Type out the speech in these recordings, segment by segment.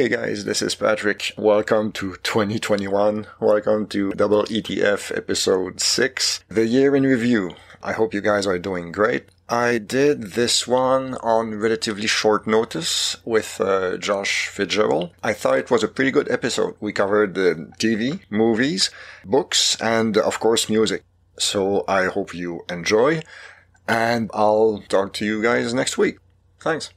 Hey guys, this is Patrick. Welcome to 2021. Welcome to Double ETF episode 6, the year in review. I hope you guys are doing great. I did this one on relatively short notice with Josh Fitzgerald. I thought it was a pretty good episode. We covered the TV, movies, books, and of course music. So I hope you enjoy, and I'll talk to you guys next week. Thanks.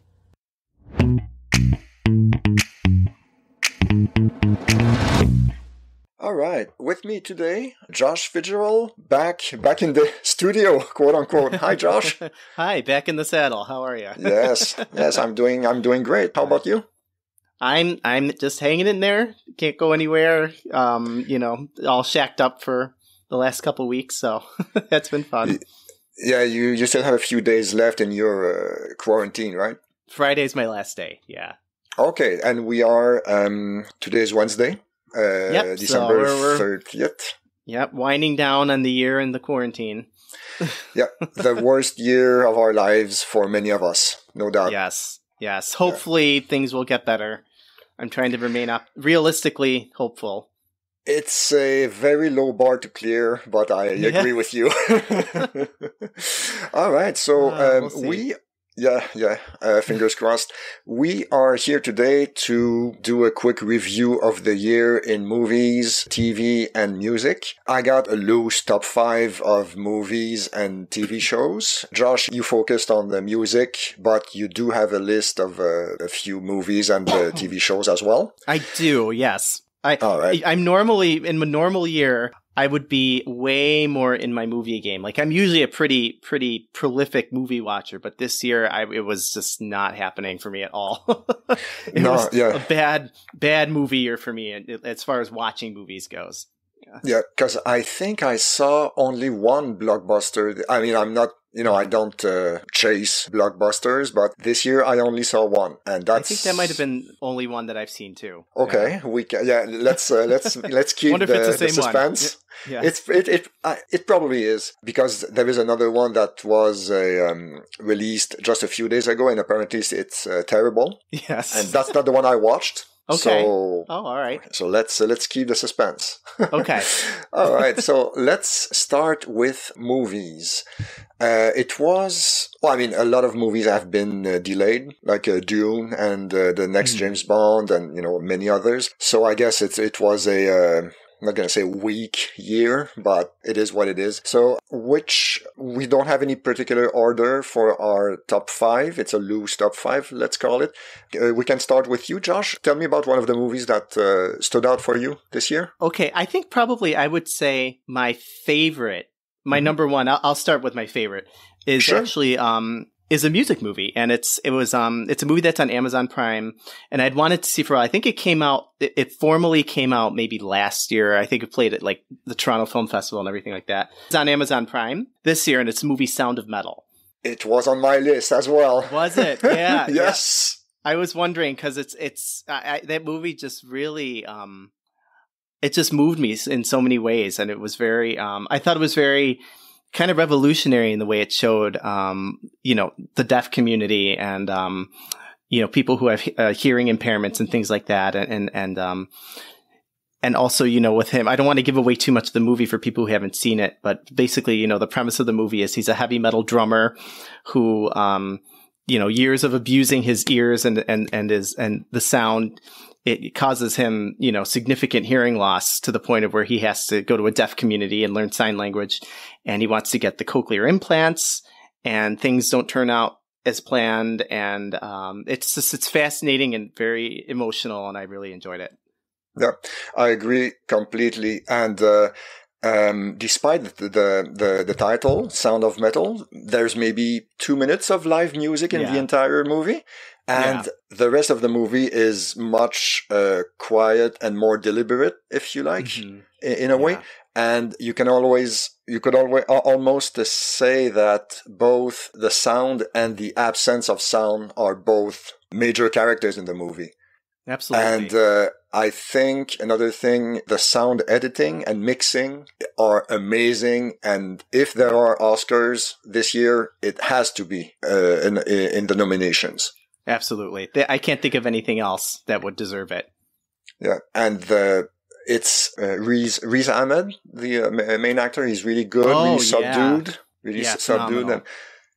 All right, with me today, Josh Fitzgerald, back in the studio, quote unquote. Hi, Josh. Hi, back in the saddle. How are you? yes, I'm doing great. How about you? I'm just hanging in there. Can't go anywhere. All shacked up for the last couple weeks, so that's been fun. Yeah, you still have a few days left in your quarantine, right? Friday's my last day. Yeah. Okay, and we are today's Wednesday. Yep, December so 30th. Yep, winding down on the year in the quarantine. Yeah, the worst year of our lives for many of us, no doubt. Yes. Hopefully things will get better. I'm trying to remain realistically hopeful. It's a very low bar to clear, but I agree with you. All right, so fingers crossed. We are here today to do a quick review of the year in movies, TV, and music. I got a loose top 5 of movies and TV shows. Josh, you focused on the music, but you do have a list of a few movies and TV shows as well. I do, yes. All right. I'm normally, in a normal year, I would be way more in my movie game. Like, I'm usually a pretty prolific movie watcher, but this year it was just not happening for me at all. It was a bad movie year for me as far as watching movies goes. Yeah, because I think I saw only one blockbuster. I mean, I'm not, I don't chase blockbusters, but this year I only saw one, and that's. I think that might have been only one that I've seen too. Okay, we can. Yeah, let's keep the suspense. Yeah. It probably is, because there is another one that was released just a few days ago, and apparently it's terrible. Yes, and that's not the one I watched. Okay. So, all right. So let's keep the suspense. Okay. All right. So let's start with movies. It was, a lot of movies have been delayed, like Dune and the next James Bond, and many others. So I guess it was I'm not going to say weak year, but it is what it is. So we don't have any particular order for our top 5. It's a loose top 5, let's call it. We can start with you, Josh. Tell me about one of the movies that stood out for you this year. Okay, I think probably I would say my favorite, my number one, I'll start with my favorite, is actually is a music movie, and it's a movie that's on Amazon Prime, and I'd wanted to see for a while. I think it formally came out maybe last year. I think it played at like the Toronto Film Festival and everything like that. It's on Amazon Prime this year, and it's the movie Sound of Metal. It was on my list as well. Was it? Yeah. Yes. Yeah. I was wondering, because that movie just really it just moved me in so many ways, and it was very I thought it was very kind of revolutionary in the way it showed, the deaf community and, people who have hearing impairments and things like that. And also, with him, I don't want to give away too much of the movie for people who haven't seen it, but basically, the premise of the movie is he's a heavy metal drummer who, years of abusing his ears and the sound, it causes him, significant hearing loss to the point of where he has to go to a deaf community and learn sign language. And he wants to get the cochlear implants, and things don't turn out as planned. And it's fascinating and very emotional, and I really enjoyed it. Yeah, I agree completely. And despite the title, Sound of Metal, there's maybe 2 minutes of live music in the entire movie. And the rest of the movie is much quiet and more deliberate, if you like, in a way. And you could always almost say that both the sound and the absence of sound are both major characters in the movie. Absolutely. And I think another thing, the sound editing and mixing are amazing. And if there are Oscars this year, it has to be in the nominations. Absolutely. I can't think of anything else that would deserve it. Yeah, and it's Riz Ahmed, the main actor. He's really good, really subdued, really subdued. And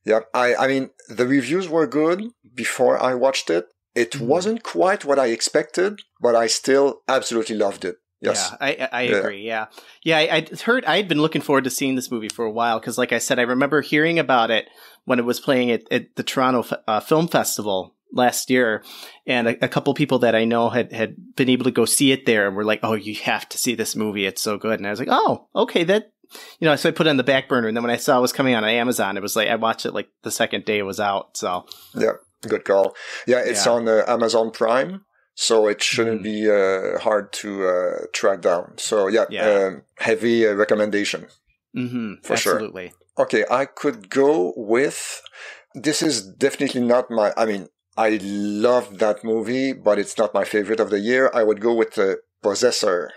yeah, I mean, the reviews were good before I watched it. It wasn't quite what I expected, but I still absolutely loved it. Yes. Yeah, I agree. Yeah. I had been looking forward to seeing this movie for a while because, like I said, I remember hearing about it when it was playing at the Toronto Film Festival last year. And a couple people that I know had been able to go see it there and were like, oh, you have to see this movie. It's so good. And I was like, oh, okay. So I put it on the back burner. And then when I saw it was coming on Amazon, it was like, I watched it like the second day it was out. So yeah. Good call. Yeah, it's on Amazon Prime, so it shouldn't be hard to track down. So heavy recommendation for Absolutely. Sure. Okay, I could go with. This is definitely not my. I mean, I love that movie, but it's not my favorite of the year. I would go with Possessor.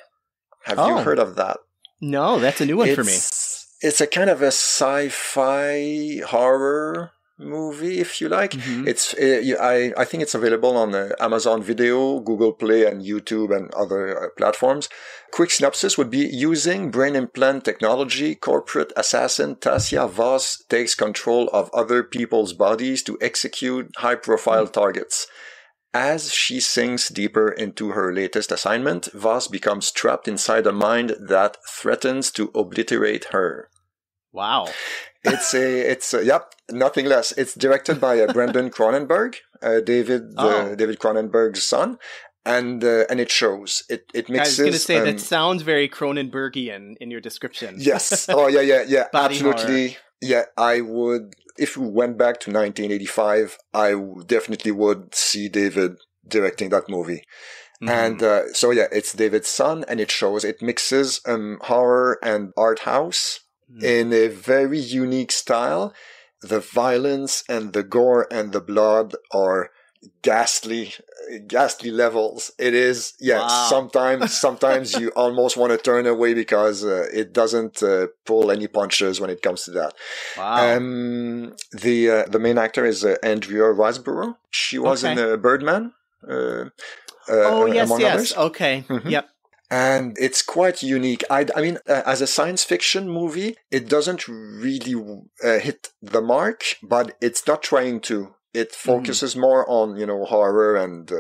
Have you heard of that? No, that's a new one for me. It's a kind of a sci-fi horror movie, if you like. It's I think it's available on Amazon Video, Google Play, and YouTube and other platforms. Quick synopsis would be: using brain implant technology, corporate assassin Tasia Voss takes control of other people's bodies to execute high-profile targets. As she sinks deeper into her latest assignment, Voss becomes trapped inside a mind that threatens to obliterate her. Wow. It's nothing less. It's directed by Brandon Cronenberg, David Cronenberg's son, and it shows. It mixes. I was going to say that sounds very Cronenbergian in your description. Yes. Oh yeah. Absolutely. Horror. Yeah, I would. If we went back to 1985, I definitely would see David directing that movie. And it's David's son, and it shows. It mixes horror and art house in a very unique style. The violence and the gore and the blood are ghastly levels. It is, sometimes you almost want to turn away because it doesn't pull any punches when it comes to that. Wow. The main actor is Andrea Riseborough. She was in Birdman. Yes. Others. Okay. Yep. And it's quite unique. I mean, as a science fiction movie, it doesn't really hit the mark, but it's not trying to. It focuses more on, horror and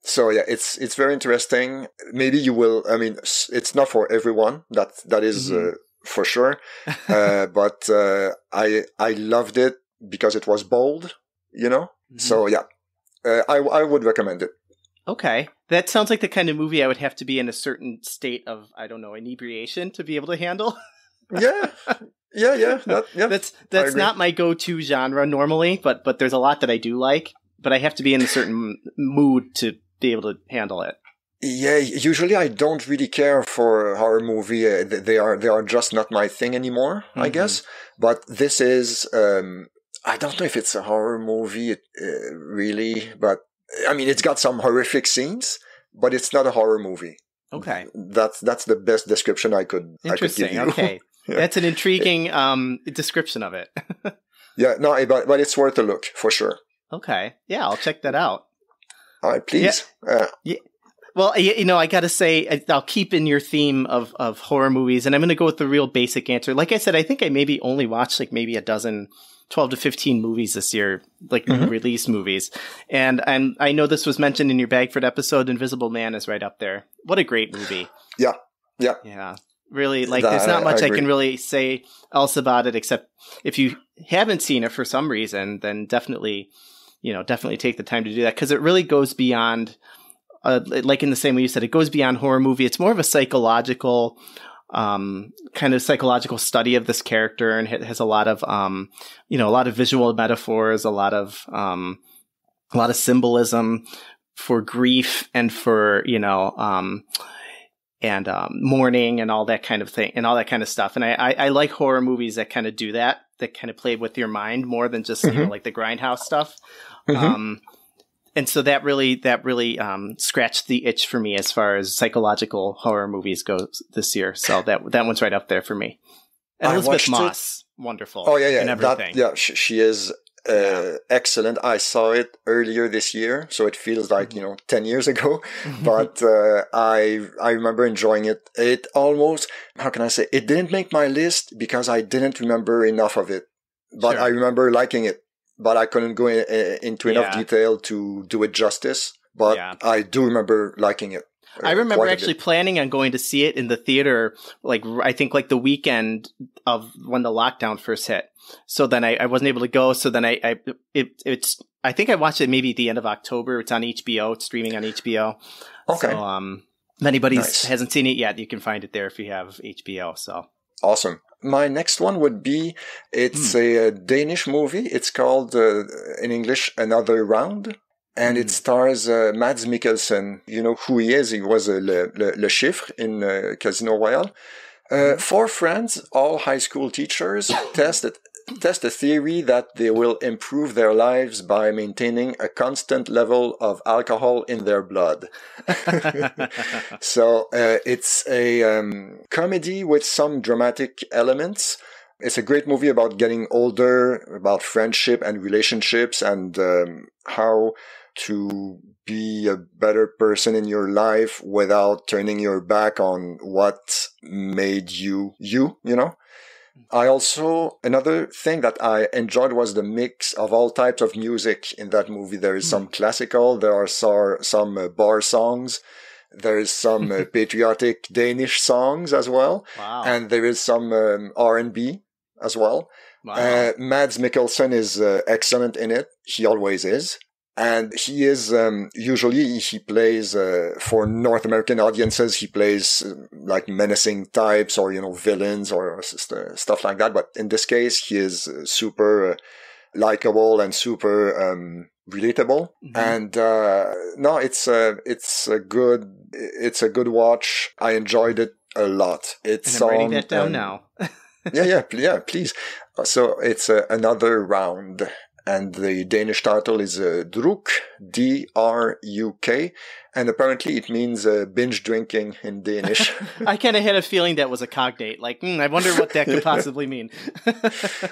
it's very interesting. Maybe you will. I mean, it's not for everyone. That is for sure. But I loved it because it was bold. So I would recommend it. Okay. That sounds like the kind of movie I would have to be in a certain state of, I don't know, inebriation to be able to handle. Yeah. That's not my go-to genre normally, but there's a lot that I do like, but I have to be in a certain mood to be able to handle it. Yeah, usually I don't really care for a horror movie. They are just not my thing anymore, I guess. But this is, I don't know if it's a horror movie, really, but I mean, it's got some horrific scenes, but it's not a horror movie. Okay. That's the best description I could give you. Okay. Yeah. That's an intriguing description of it. Yeah, no, but it's worth a look for sure. Okay. Yeah, I'll check that out. All right, please. Yeah. Well, I got to say, I'll keep in your theme of horror movies, and I'm going to go with the real basic answer. Like I said, I think I maybe only watched maybe a dozen 12 to 15 movies this year, release movies. And I know this was mentioned in your Bagford episode. Invisible Man is right up there. What a great movie. Yeah. Really, there's not much I can really say else about it, except if you haven't seen it for some reason, then definitely take the time to do that. Cause it really goes beyond, like in the same way you said, it goes beyond horror movie. It's more of a psychological, kind of psychological study of this character, and it has a lot of visual metaphors, a lot of symbolism for grief and for mourning and all that kind of thing and all that kind of stuff. And I like horror movies that kind of do that kind of play with your mind more than just like the grindhouse stuff. And so that really scratched the itch for me as far as psychological horror movies go this year. So that one's right up there for me. And Elizabeth Moss, wonderful. Oh yeah, and everything. She is excellent. I saw it earlier this year, so it feels like, 10 years ago. But I remember enjoying it. It almost, how can I say, it didn't make my list because I didn't remember enough of it. But Sure. I remember liking it. But I couldn't go into enough detail to do it justice. But I do remember liking it. I remember actually planning on going to see it in the theater, I think the weekend of when the lockdown first hit. So then I wasn't able to go. So then I think I watched it maybe at the end of October. It's on HBO. It's streaming on HBO. Okay. So, if anybody hasn't seen it yet, you can find it there if you have HBO. So awesome. My next one would be, it's a Danish movie. It's called, in English, Another Round. And it stars Mads Mikkelsen. You know who he is. He was Le Chiffre in Casino Royale. 4 friends, all high school teachers, test a theory that they will improve their lives by maintaining a constant level of alcohol in their blood. So it's a comedy with some dramatic elements. It's a great movie about getting older, about friendship and relationships, and how to be a better person in your life without turning your back on what made you, I also, another thing that I enjoyed was the mix of all types of music in that movie. There is some classical, there are some bar songs, there is some patriotic Danish songs as well. Wow. And there is some R&B as well. Wow. Mads Mikkelsen is excellent in it. He always is. And he is, usually he plays, for North American audiences, he plays like menacing types or, villains or stuff like that. But in this case, he is super likable and super relatable. Mm-hmm. And no, it's a good watch. I enjoyed it a lot. I'm writing that down now. yeah, please. So it's Another Round. And the Danish title is Druk, D-R-U-K, and apparently it means binge drinking in Danish. I kind of had a feeling that was a cognate. I wonder what that could possibly mean.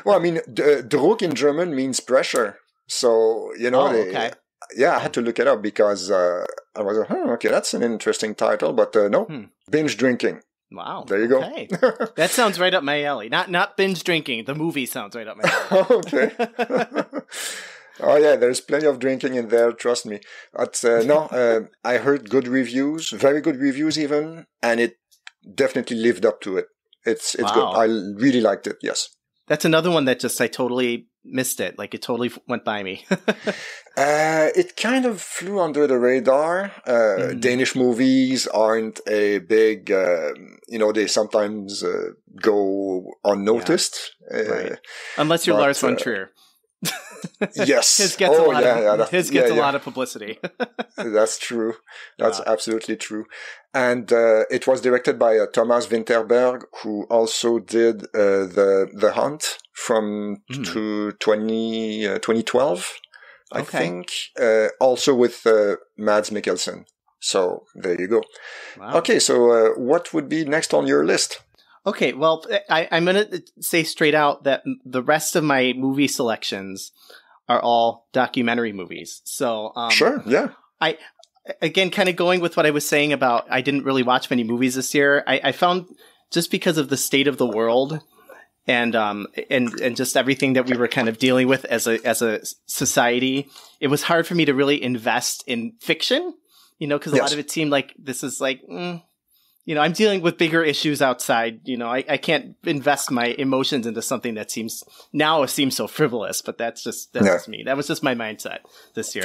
Well, I mean, Druck in German means pressure. So, okay. Yeah, I had to look it up because I was like, okay, that's an interesting title, but no, binge drinking. Wow. There you go. Okay. That sounds right up my alley. Not binge drinking. The movie sounds right up my alley. Okay. Oh yeah, there's plenty of drinking in there, trust me. But I heard good reviews, very good reviews even, and it definitely lived up to it. It's good. I really liked it, yes. That's another one that just I totally missed it. It totally went by me. It kind of flew under the radar. Danish movies aren't a big, they sometimes go unnoticed. Right. Unless you're Lars von Trier. Yes. His gets a lot of publicity. That's true. That's absolutely true. And it was directed by Thomas Winterberg, who also did The Hunt from 2012, I think. Also with Mads Mikkelsen. So there you go. Wow. Okay, so what would be next on your list? Okay, well, I'm going to say straight out that the rest of my movie selections are all documentary movies. So, sure, yeah. Again, kind of going with what I was saying about I didn't really watch many movies this year. I found just because of the state of the world and just everything that we were kind of dealing with as a society, it was hard for me to really invest in fiction, because a lot of it seemed like this is I'm dealing with bigger issues outside. I can't invest my emotions into something that seems so frivolous, but that's just me. That was just my mindset this year.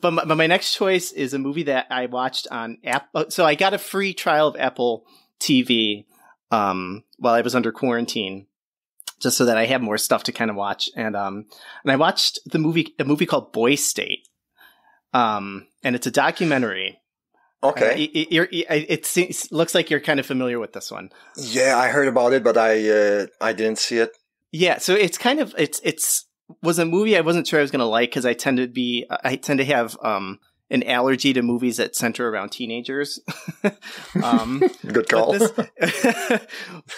But my next choice is a movie that I watched on Apple. So I got a free trial of Apple TV while I was under quarantine, just so that I have more stuff to kind of watch. And I watched a movie called Boy State, and it's a documentary. Okay. It looks like you're kind of familiar with this one. Yeah, I heard about it, but I didn't see it. Yeah, so it's kind of it's was a movie I wasn't sure I was going to like because I tend to have an allergy to movies that center around teenagers. Good call.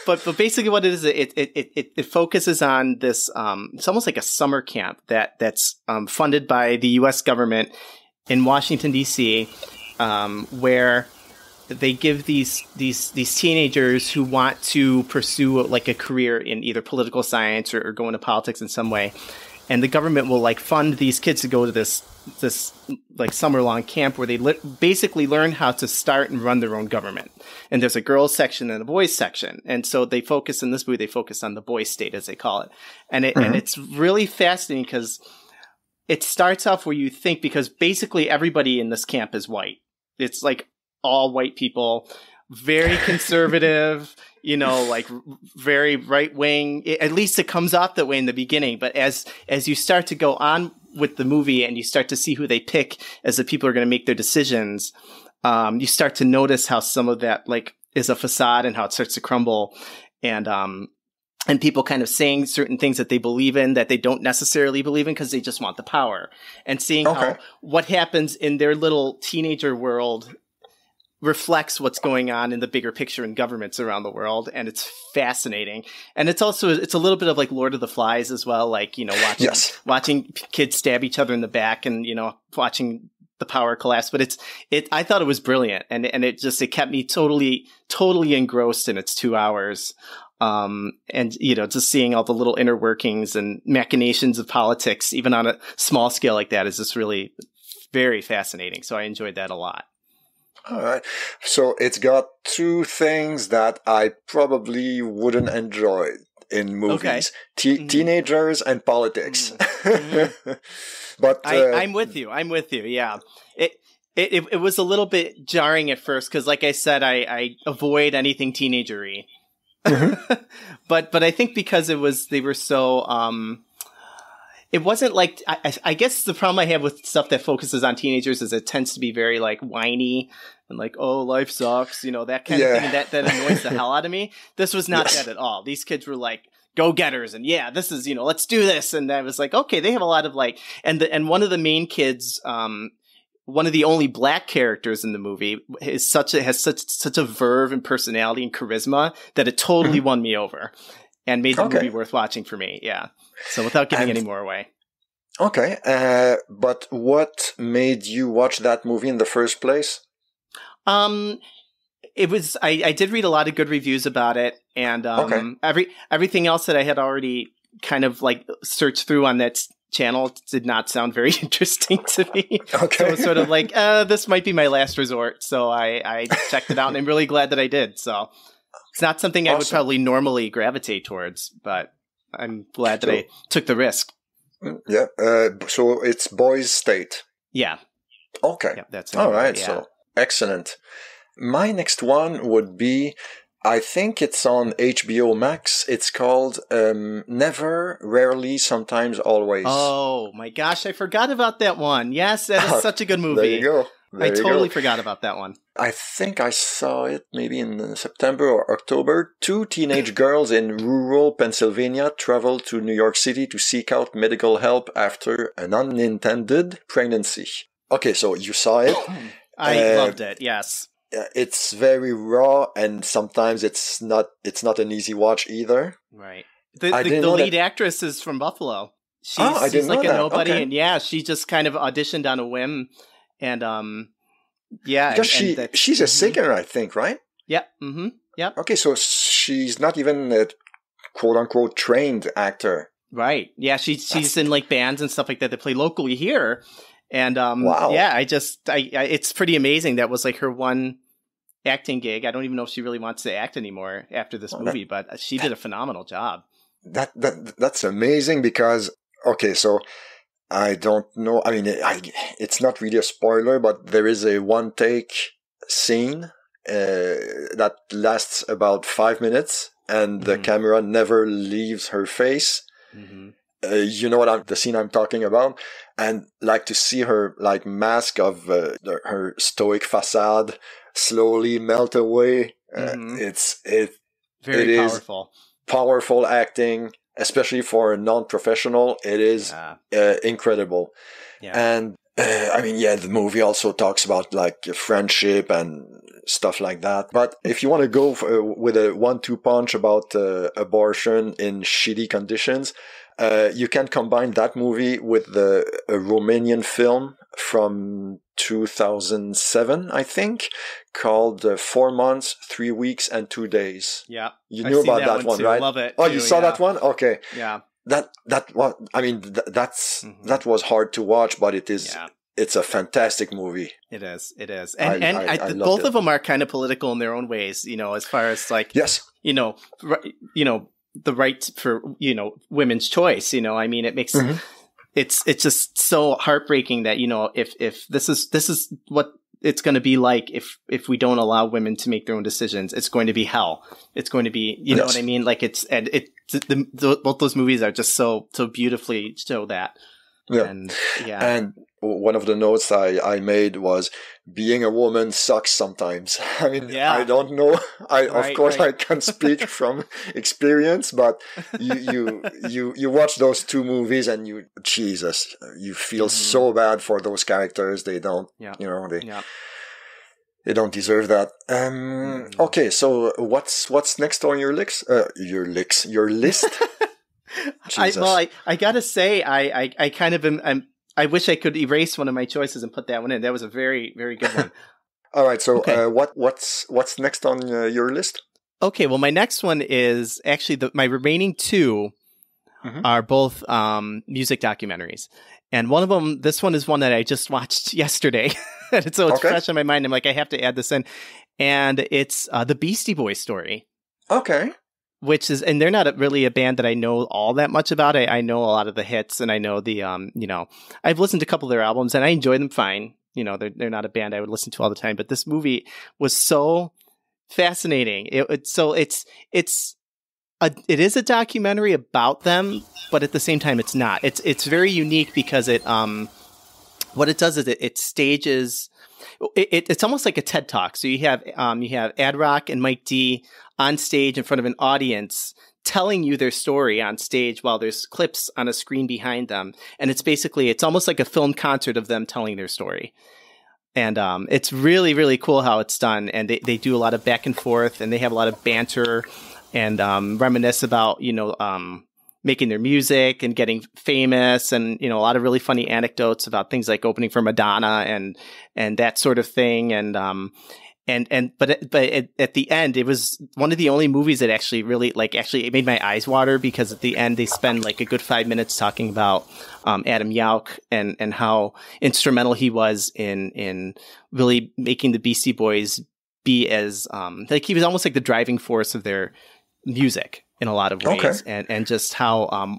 But basically what it is, it focuses on this, it's almost like a summer camp that's funded by the U.S. government in Washington, D.C., where they give these teenagers who want to pursue like a career in either political science or go into politics in some way. And the government will like fund these kids to go to this like summer long camp where they basically learn how to start and run their own government. And there's a girls section and a boys section. And so they focus in this movie, they focus on the boys state, as they call it. And and it's really fascinating because it starts off where you think, because basically everybody in this camp is white. It's like all white people, very conservative, like very right wing. At least it comes off that way in the beginning. But as you start to go on with the movie and you start to see who they pick as the people who are going to make their decisions, you start to notice how some of that like is a facade and how it starts to crumble. And people kind of saying certain things that they believe in that they don't necessarily believe in because they just want the power. And seeing how what happens in their little teenager world reflects what's going on in the bigger picture in governments around the world. And it's fascinating. And it's a little bit of like Lord of the Flies as well. Like, watching kids stab each other in the back and, watching the power collapse. But I thought it was brilliant. And it kept me totally engrossed in its 2 hours. And just seeing all the little inner workings and machinations of politics, even on a small scale like that, is just really very fascinating. So I enjoyed that a lot. All right. So it's got two things that I probably wouldn't enjoy in movies. Okay. Teenagers and politics. Mm-hmm. But I'm with you. Yeah. It was a little bit jarring at first because, like I said, I avoid anything teenagery. Mm-hmm. but I think because they were so it wasn't like I guess the problem I have with stuff that focuses on teenagers is it tends to be very like whiny and like, oh, life sucks, that kind of thing, that annoys the hell out of me. This was not that at all. These kids were like go-getters and this is, let's do this. And I was like, okay, they have a lot of like, and one of the main kids, one of the only black characters in the movie has such a verve and personality and charisma that it totally won me over and made the movie worth watching for me. Yeah. So without giving any more away. Okay. But what made you watch that movie in the first place? It was, I did read a lot of good reviews about it, and everything else that I had already kind of like searched through on that channel did not sound very interesting to me. Okay. So it was sort of like, this might be my last resort. So I checked it out, and I'm really glad that I did. So it's not something I would probably normally gravitate towards, but I'm glad that I took the risk. Yeah. So it's Boys State. Yeah. Okay. Yeah, that's all right. Yeah. So excellent. My next one would be, I think it's on HBO Max. It's called Never, Rarely, Sometimes, Always. Oh my gosh, I forgot about that one. Yes, that is such a good movie. There you go. I totally forgot about that one. I think I saw it maybe in September or October. Two teenage girls in rural Pennsylvania travel to New York City to seek out medical help after an unintended pregnancy. Okay, so you saw it. I loved it, yes. It's very raw, and sometimes it's not an easy watch either. Right. The lead actress is from Buffalo. She's like a nobody, and she just kind of auditioned on a whim. And she's a singer, I think, right? Yep. Mm-hmm. Yep. Okay, so she's not even a quote unquote trained actor. Right. Yeah, she's in like bands and stuff like that play locally here. And wow. Yeah, it's pretty amazing. That was like her one acting gig. I don't even know if she really wants to act anymore after this movie, but she did a phenomenal job. That's amazing because so I don't know. I mean, it's not really a spoiler, but there is a one-take scene that lasts about 5 minutes, and the camera never leaves her face. Mm-hmm. You know the scene I'm talking about, and like to see her like mask of her stoic facade slowly melt away. It very powerful. Powerful acting. Especially for a non-professional, it is incredible. Yeah. And I mean, yeah, the movie also talks about like friendship and stuff like that. But if you want to go with a 1-2 punch about abortion in shitty conditions, you can combine that movie with a Romanian film from 2007, I think, called 4 months, 3 weeks, and 2 days. Yeah, you knew about that one, right? Love it. Oh, you saw that one? Okay. Yeah. That was, I mean, that was hard to watch, but it is. Yeah. It's a fantastic movie. It is. And both of them are kind of political in their own ways. You know, as far as like, yes, the right for women's choice. You know, I mean, it makes it's just so heartbreaking that if this is what it's going to be like if we don't allow women to make their own decisions, it's going to be hell. It's going to be, you know what I mean? Like both those movies are just so beautifully show that. Yeah. And one of the notes I made was, being a woman sucks sometimes. I mean, I don't know. Of course I can speak from experience, but you watch those two movies and you feel so bad for those characters. They don't, they don't deserve that. Okay. So what's next on your list? Your list? I gotta say, I kind of am. I wish I could erase one of my choices and put that one in. That was a very, very good one. All right. So, what's next on your list? Okay. Well, my next one is actually my remaining two are both music documentaries, and one of them. This one is one that I just watched yesterday, and so it's fresh in my mind. I'm like, I have to add this in, and it's the Beastie Boys story. Okay. Which is, and they're not really a band that I know all that much about. I know a lot of the hits, and I know the, I've listened to a couple of their albums, and I enjoy them fine. You know, they're not a band I would listen to all the time, but this movie was so fascinating. It is a documentary about them, but at the same time, it's not. It's very unique because what it does is it stages. It's almost like a TED Talk. So you have Ad Rock and Mike D on stage in front of an audience telling you their story on stage while there's clips on a screen behind them. And it's almost like a filmed concert of them telling their story. And it's really, really cool how it's done. And they do a lot of back and forth, and they have a lot of banter and reminisce about, making their music and getting famous, and a lot of really funny anecdotes about things like opening for Madonna and that sort of thing. But at the end, it was one of the only movies that actually really it made my eyes water, because at the end they spend like a good 5 minutes talking about Adam Yauch and how instrumental he was in really making the Beastie Boys be as he was almost like the driving force of their music in a lot of ways, and just how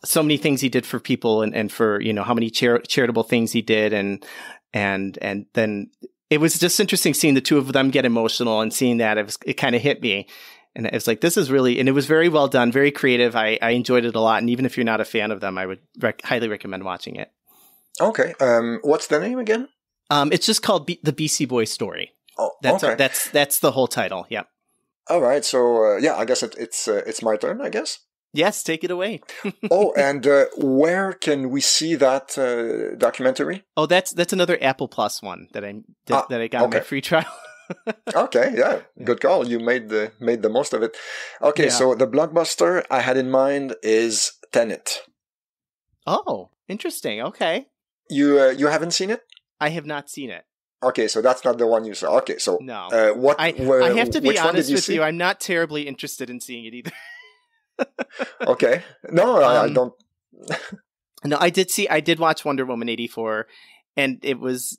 so many things he did for people, and for how many charitable things he did, and then it was just interesting seeing the two of them get emotional, and seeing that it kind of hit me, and it was like, this is really, and it was very well done, very creative. I enjoyed it a lot, and even if you're not a fan of them, I would highly recommend watching it. Okay, what's the name again? It's just called the Beastie Boys story. Oh, that's the whole title. Yeah. All right, so I guess it's my turn, I guess. Yes, take it away. Oh, and where can we see that documentary? Oh, that's another Apple Plus one that I got in my free trial. Okay, yeah, good call. You made the most of it. Okay, so the blockbuster I had in mind is Tenet. Oh, interesting. Okay. You haven't seen it? I have not seen it. Okay, so that's not the one you saw. Okay, so no. I have to be honest with you. I'm not terribly interested in seeing it either. Okay, no, I don't. No, I did watch Wonder Woman 84, and it was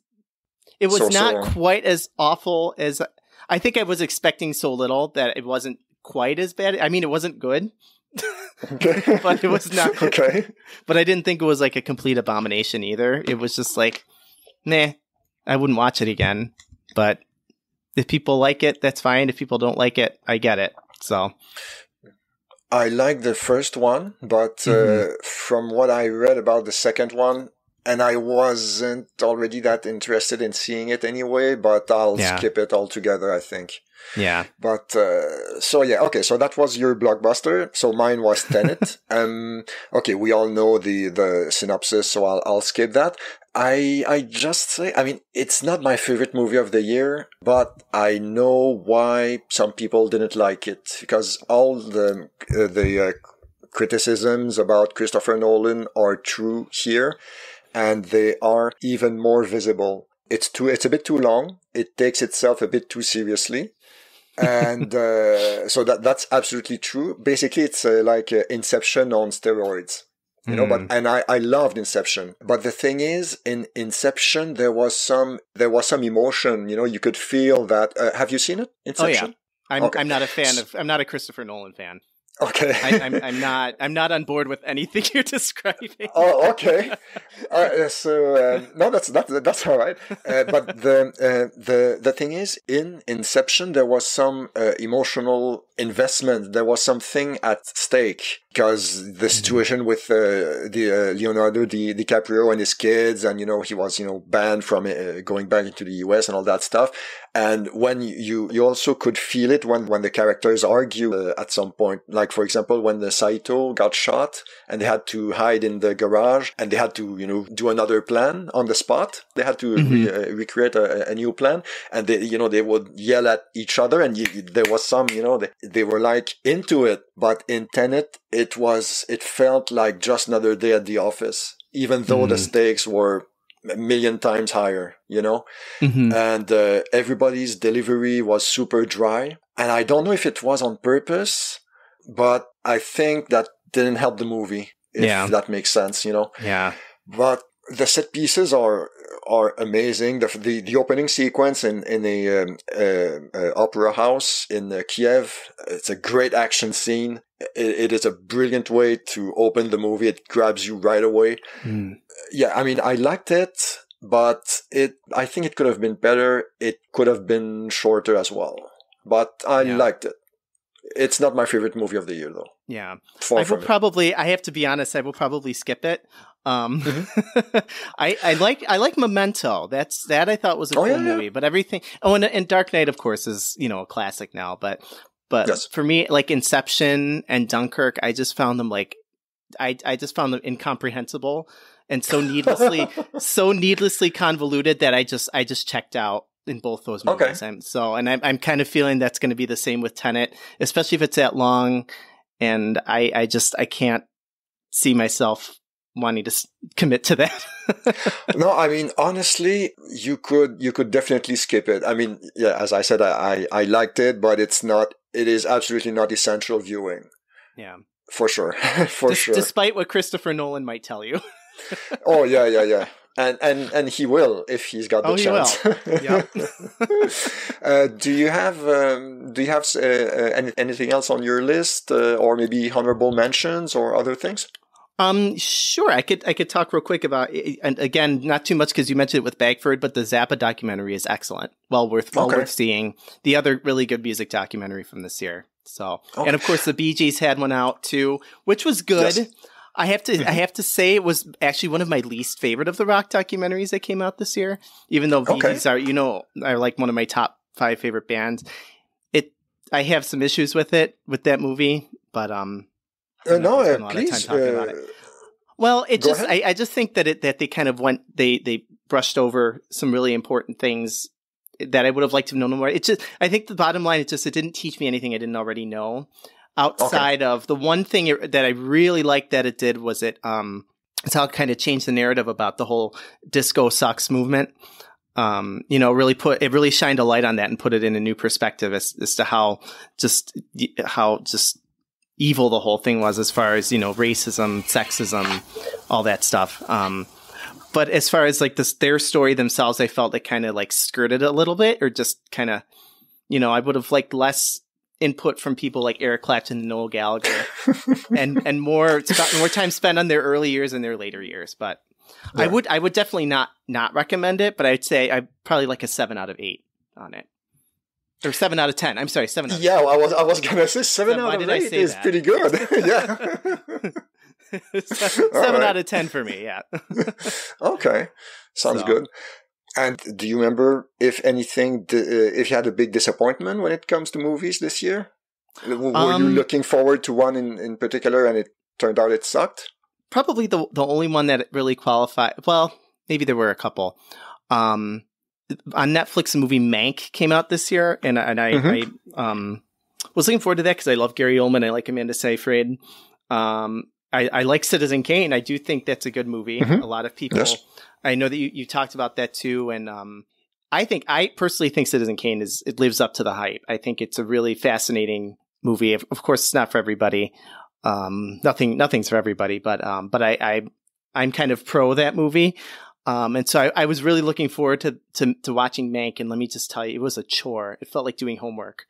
not quite as awful as I think I was expecting. So little that it wasn't quite as bad. I mean, it wasn't good, okay. But it was not okay. But I didn't think it was like a complete abomination either. It was just like, nah. I wouldn't watch it again, but if people like it, that's fine. If people don't like it, I get it. So I like the first one, but from what I read about the second one, and I wasn't already that interested in seeing it anyway, but I'll skip it altogether, I think. Yeah. But, okay, so that was your blockbuster. So mine was Tenet. Okay, we all know the synopsis, so I'll skip that. I just say, I mean, it's not my favorite movie of the year, but I know why some people didn't like it, because all the criticisms about Christopher Nolan are true here, and they are even more visible. It's a bit too long. It takes itself a bit too seriously. And so that's absolutely true. Basically, it's like Inception on steroids, you know. But I loved Inception. But the thing is, in Inception, there was some emotion. You know, you could feel that. Have you seen it, Inception? Oh yeah, I'm not a fan of. I'm not a Christopher Nolan fan. Okay. I'm not on board with anything you're describing. Oh, okay. No, that's all right. But the thing is, in Inception, there was some emotional investment. There was something at stake, because the situation with Leonardo DiCaprio and his kids, and you know, he was banned from going back into the US and all that stuff. And when you also could feel it when the characters argue at some point. Like, for example, when the Saito got shot and they had to hide in the garage and they had to, do another plan on the spot. They had to recreate a new plan, and they would yell at each other, and there was some, they were like into it. But in Tenet, it felt like just another day at the office, even though the stakes were a million times higher, and everybody's delivery was super dry. And I don't know if it was on purpose, but I think that didn't help the movie, if that makes sense, Yeah. But the set pieces are amazing. The opening sequence in a opera house in Kiev, it's a great action scene. It is a brilliant way to open the movie. It grabs you right away. Yeah, I mean, I liked it, but I think it could have been better. It could have been shorter as well, but I liked it. It's not my favorite movie of the year, though. Yeah. I have to be honest, I will probably skip it. I like Memento. That I thought was a cool movie, but everything. Oh, and Dark Knight, of course, is, a classic now, but for me, like Inception and Dunkirk, I just found them I just found them incomprehensible and so needlessly convoluted that I just checked out in both those movies. Okay. I'm kind of feeling that's going to be the same with Tenet, especially if it's that long. And I can't see myself wanting to commit to that. No, I mean, honestly, you could definitely skip it. I mean, yeah, as I said, I liked it, but it is absolutely not essential viewing. Yeah. For sure. Sure. Despite what Christopher Nolan might tell you. Oh, yeah. And he will, if he's got the chance. Yep. Do you have anything else on your list, or maybe honorable mentions or other things? Sure. I could talk real quick about, and again, not too much because you mentioned it with Bagford, but the Zappa documentary is excellent. Well worth seeing. The other really good music documentary from this year. So, and of course the Bee Gees had one out too, which was good. Yes. I have to say it was actually one of my least favorite of the rock documentaries that came out this year, even though Bee Gees are like one of my top 5 favorite bands. I have some issues with that movie, but please. Well, I just think that they kind of they brushed over some really important things that I would have liked to know more. I think the bottom line is it didn't teach me anything I didn't already know. Outside of the one thing that I really liked that it did was it's how it kind of changed the narrative about the whole disco sucks movement. Really shined a light on that and put it in a new perspective as to how evil the whole thing was, as far as, racism, sexism, all that stuff. But as far as their story themselves, I felt it kind of skirted a little bit, or just kind of, I would have liked less input from people like Eric Clapton and Noel Gallagher and more time spent on their early years and their later years. But yeah. I would definitely not recommend it, but I'd say I probably like a 7 out of 8 on it. Or 7 out of 10. I'm sorry, 7 out of 10. Yeah, I was gonna say 7 out of 8 is pretty good. Yeah. Seven right. out of 10 for me. Yeah. Okay. Sounds good. And do you remember, if anything, if you had a big disappointment when it comes to movies this year? Were you looking forward to one in particular and it turned out it sucked? Probably the only one that really qualified. Well, maybe there were a couple. On Netflix, the movie Mank came out this year, and I was looking forward to that because I love Gary Oldman. I like Amanda Seyfried. I like Citizen Kane. I do think that's a good movie. A lot of people, yes. I know that you talked about that too, and I personally think Citizen Kane it lives up to the hype. I think it's a really fascinating movie. Of course, it's not for everybody. Nothing's for everybody, but I'm kind of pro that movie. And so I was really looking forward to watching Mank, and let me just tell you, it was a chore. It felt like doing homework.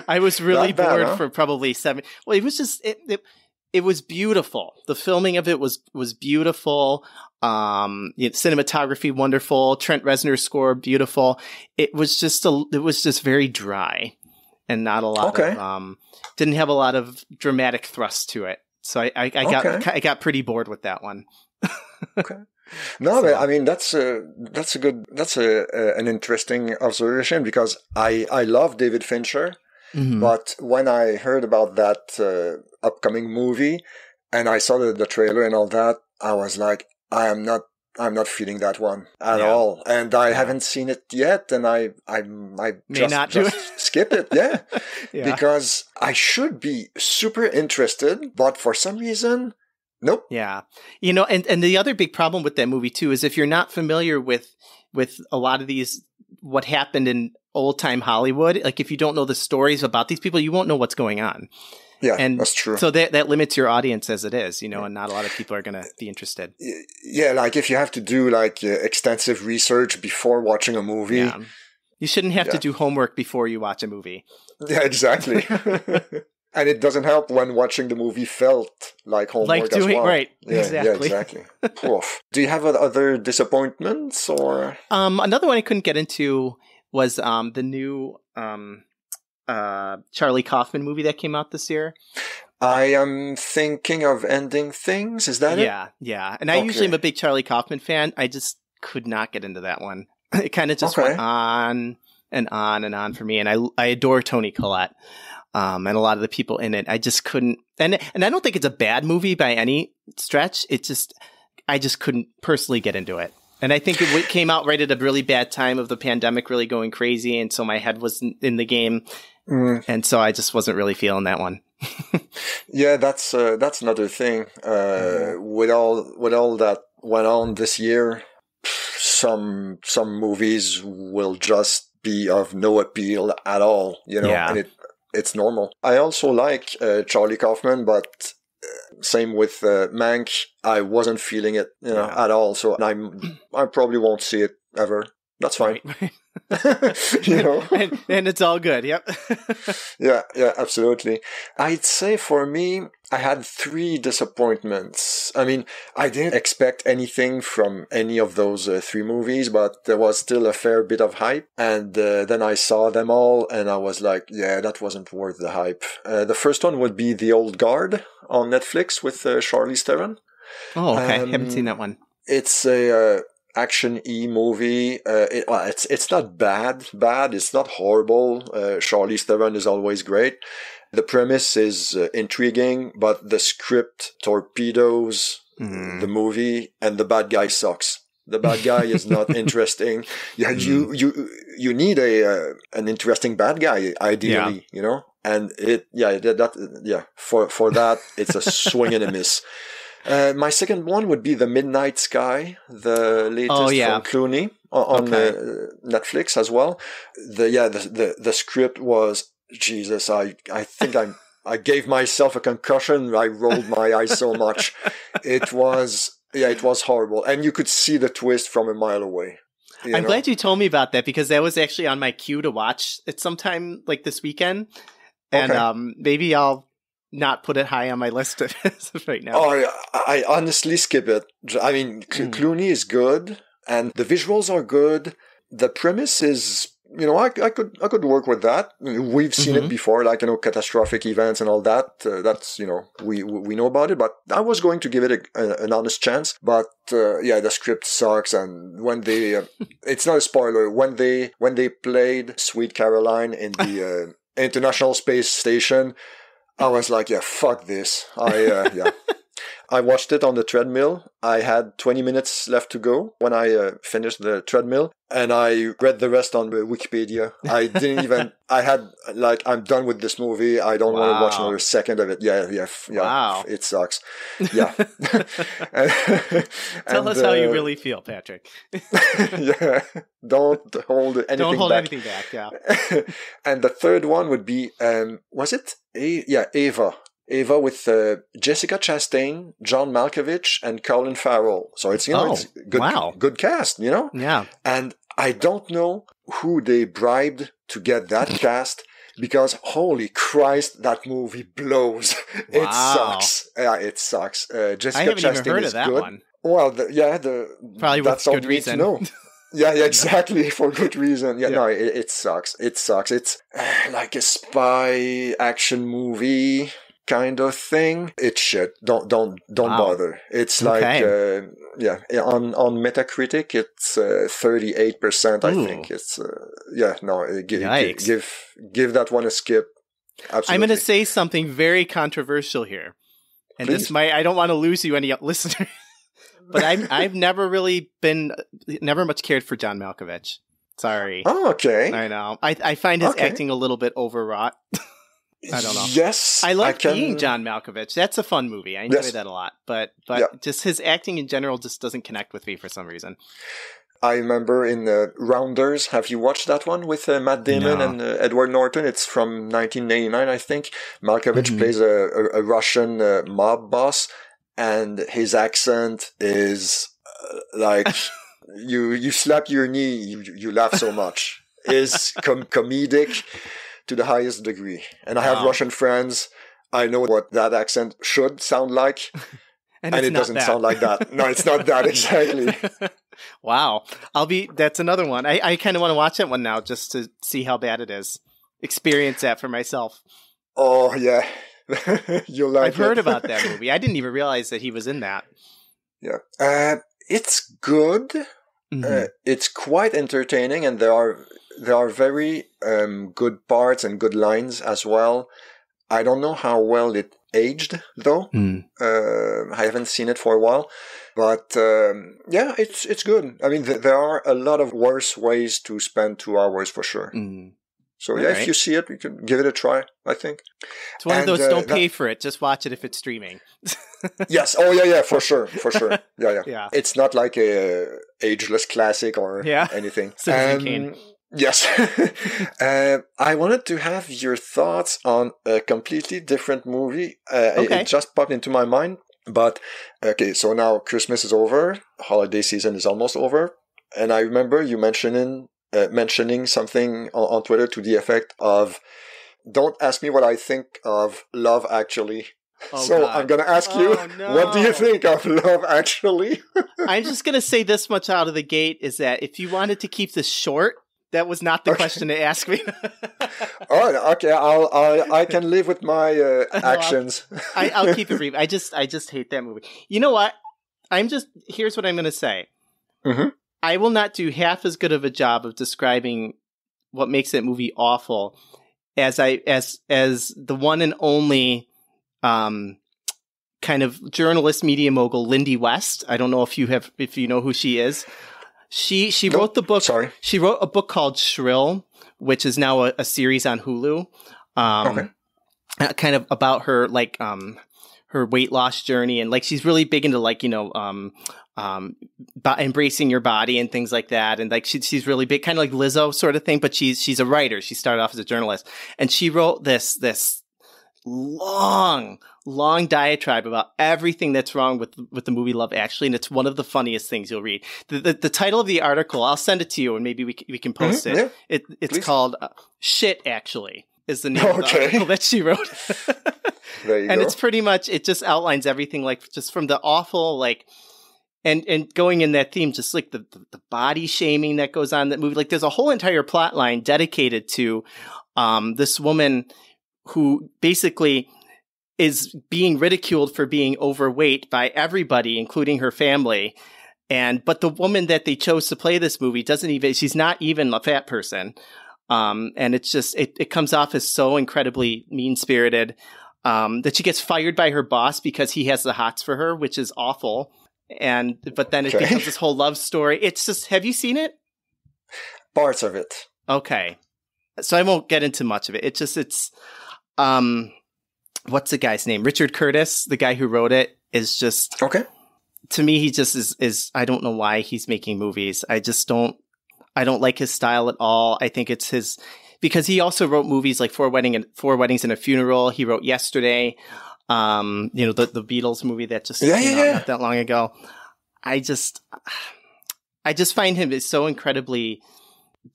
I was really bored for probably 7. Well, it was just it was beautiful. The filming of it was beautiful. Cinematography wonderful. Trent Reznor's score beautiful. It was just very dry, and not a lot of didn't have a lot of dramatic thrust to it. So I got pretty bored with that one. Okay. No, but I mean that's an interesting observation, because I love David Fincher, but when I heard about that upcoming movie and I saw the trailer and all that, I was like, I'm not feeling that one at all, and I haven't seen it yet, and I just skip it, because I should be super interested, but for some reason. Nope. Yeah. And the other big problem with that movie too is if you're not familiar with a lot of what happened in old time Hollywood, like if you don't know the stories about these people, you won't know what's going on. Yeah, and that's true. So that limits your audience as it is, and not a lot of people are going to be interested. Yeah, like if you have to do extensive research before watching a movie. Yeah. You shouldn't have to do homework before you watch a movie. Yeah, exactly. And it doesn't help when watching the movie felt like homework as well. Right, yeah, exactly. Yeah, exactly. Poof. Do you have other disappointments or? Another one I couldn't get into was the new Charlie Kaufman movie that came out this year. I am thinking of Ending Things. Is that it? Yeah. And I usually am a big Charlie Kaufman fan. I just could not get into that one. It kind of just went on and on and on for me. And I adore Toni Collette. And a lot of the people in it, I just couldn't, and I don't think it's a bad movie by any stretch. I just couldn't personally get into it. And I think it came out right at a really bad time of the pandemic really going crazy. And so my head was in the game. And so I just wasn't really feeling that one. Yeah, that's another thing. With all that went on this year, some movies will just be of no appeal at all, and it's normal. I also like Charlie Kaufman, but same with Mank. I wasn't feeling it, at all. So I probably won't see it ever. That's fine. Right. and it's all good. Yep. Yeah, absolutely. I'd say for me, I had 3 disappointments. I mean, I didn't expect anything from any of those 3 movies, but there was still a fair bit of hype. And then I saw them all and I was like, yeah, that wasn't worth the hype. The first one would be The Old Guard on Netflix with Charlize Theron. Oh, okay. I haven't seen that one. It's a action-y movie. It's not bad. It's not horrible. Charlize Theron is always great. The premise is intriguing, but the script torpedoes the movie, and the bad guy sucks. The bad guy is not interesting. Yeah, you need an interesting bad guy, ideally, And for that, it's a swing and a miss. My second one would be The Midnight Sky, the latest from Clooney on Netflix as well. The script was, Jesus, I think I gave myself a concussion. I rolled my eyes so much. It was horrible. And you could see the twist from a mile away. I'm glad you told me about that, because that was actually on my queue to watch it sometime like this weekend. And maybe I'll not put it high on my list right now. Oh, I honestly skip it. I mean, Clooney is good, and the visuals are good. The premise is I could work with that. We've seen it before, like, catastrophic events and all that. That's, we know about it, but I was going to give it an honest chance. But, the script sucks. And when they, it's not a spoiler, when they played Sweet Caroline in the, International Space Station, I was like, yeah, fuck this. I watched it on the treadmill. I had 20 minutes left to go when I finished the treadmill, and I read the rest on the Wikipedia. I didn't even, I had, like, I'm done with this movie. I don't want to watch another second of it. Yeah. Wow. It sucks. Yeah. Tell us how you really feel, Patrick. Yeah. Don't hold anything back. Don't hold anything back, yeah. And the third one would be, was it? Ava. Ava with Jessica Chastain, John Malkovich, and Colin Farrell. So it's, it's good cast, Yeah. And I don't know who they bribed to get that cast, because holy Christ, that movie blows. Wow. It sucks. Yeah, it sucks. Jessica I haven't Chastain even heard is of that good. one. Well, probably that's with all good we need reason. to know. Yeah, exactly, for good reason. Yeah. No, it sucks. It sucks. It's like a spy action movie kind of thing. It's shit. Don't bother. It's like on Metacritic it's 38%. I think it's give that one a skip. Absolutely. I'm going to say something very controversial here, and Please. I don't want to lose you any listeners, but I've never much cared for John Malkovich. Sorry. Oh, okay. I know. I find his acting a little bit overwrought. I don't know. Yes, I like being John Malkovich. That's a fun movie. I enjoy that a lot. But just his acting in general just doesn't connect with me for some reason. I remember in Rounders. Have you watched that one with Matt Damon and Edward Norton? It's from 1989, I think. Malkovich plays a Russian mob boss, and his accent is like you slap your knee, you laugh so much. Is comedic to the highest degree. And I have Russian friends. I know what that accent should sound like. And it doesn't sound like that. No, it's not that exactly. Wow. That's another one. I kind of want to watch that one now just to see how bad it is. Experience that for myself. Oh, yeah. You'll like I've heard about that movie. I didn't even realize that he was in that. Yeah. It's good. It's quite entertaining, and there are very good parts and good lines as well. I don't know how well it aged, though. I haven't seen it for a while. But it's good. I mean, there are a lot of worse ways to spend 2 hours for sure. So if you see it, you can give it a try, I think. It's one of those, don't pay for it, just watch it if it's streaming. Yes. Oh, yeah, for sure. Yeah. It's not like a ageless classic or anything. Citizen Kane. Yes. I wanted to have your thoughts on a completely different movie. It just popped into my mind. But, so now Christmas is over. Holiday season is almost over. And I remember you mentioning something on Twitter to the effect of, don't ask me what I think of Love Actually. God. I'm going to ask you, what do you think of Love Actually? I'm just going to say this much out of the gate, is that if you wanted to keep this short, that was not the question to ask me. All right, okay, I can live with my actions. I'll keep it brief. I just hate that movie. You know what? Here's what I'm going to say. I will not do half as good of a job of describing what makes that movie awful as the one and only kind of journalist, media mogul Lindy West. I don't know if you know who she is. She wrote the book. Sorry. She wrote a book called Shrill, which is now a series on Hulu. Kind of about her her weight loss journey, and she's really big into embracing your body and things like that, and she's really big, kind of like Lizzo sort of thing. But she's a writer. She started off as a journalist, and she wrote this long diatribe about everything that's wrong with the movie Love Actually, and it's one of the funniest things you'll read. The title of the article, I'll send it to you, and maybe we can post it. Yeah. It's called "Shit Actually" is the name of the article that she wrote. There you and go. It's pretty much, it just outlines everything, just from the awful and going in that theme, just like the body shaming that goes on in that movie. Like there's a whole entire plot line dedicated to this woman who basically is being ridiculed for being overweight by everybody, including her family. But the woman that they chose to play this movie she's not even a fat person. And it's just, it comes off as so incredibly mean-spirited, that she gets fired by her boss because he has the hots for her, which is awful. But then it becomes this whole love story. It's just, have you seen it? Parts of it. Okay. So I won't get into much of it. What's the guy's name? Richard Curtis, the guy who wrote it, is just, okay. To me, he just is, I don't know why he's making movies. I don't like his style at all. I think it's because he also wrote movies like Four Weddings and a Funeral. He wrote Yesterday, the Beatles movie that just came out not that long ago. I just find him is so incredibly,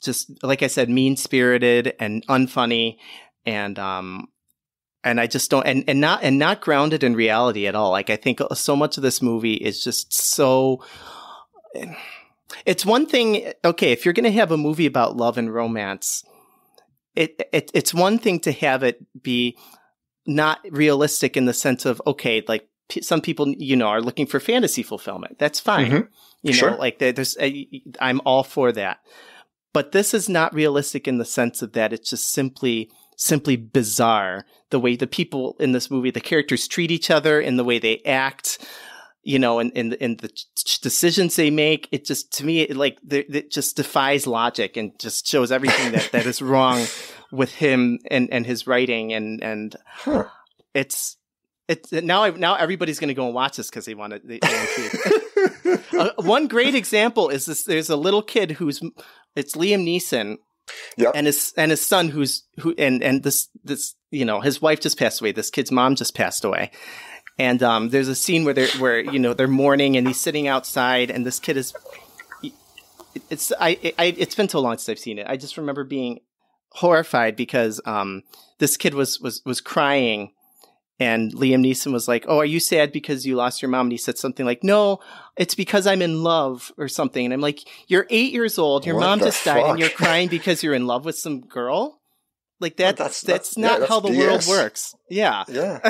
just like I said, mean-spirited and unfunny, and I just don't, and not grounded in reality at all. Like I think so much of this movie is just so. It's one thing, okay, if you're going to have a movie about love and romance, it's one thing to have it be not realistic in the sense of, okay, like some people, are looking for fantasy fulfillment. That's fine. Mm-hmm. Like I'm all for that. But this is not realistic in the sense of that it's just simply bizarre the way the people in this movie, the characters treat each other, in the way they act, and the decisions they make. It just, to me, it just defies logic and just shows everything that is wrong with him and his writing. And it's now everybody's going to go and watch this because they want to. One great example is this. There's a little kid it's Liam Neeson. Yep. And his son this his wife just passed away. This kid's mom just passed away. And there's a scene where they're mourning and he's sitting outside and this kid is it's been so long since I've seen it. I just remember being horrified because this kid was crying and Liam Neeson was like, "Oh, are you sad because you lost your mom?" And he said something like, "No, it's because I'm in love," or something. And I'm like, "You're 8 years old. Your mom just died and you're crying because you're in love with some girl?" Like that's not how the world works. Yeah. Yeah.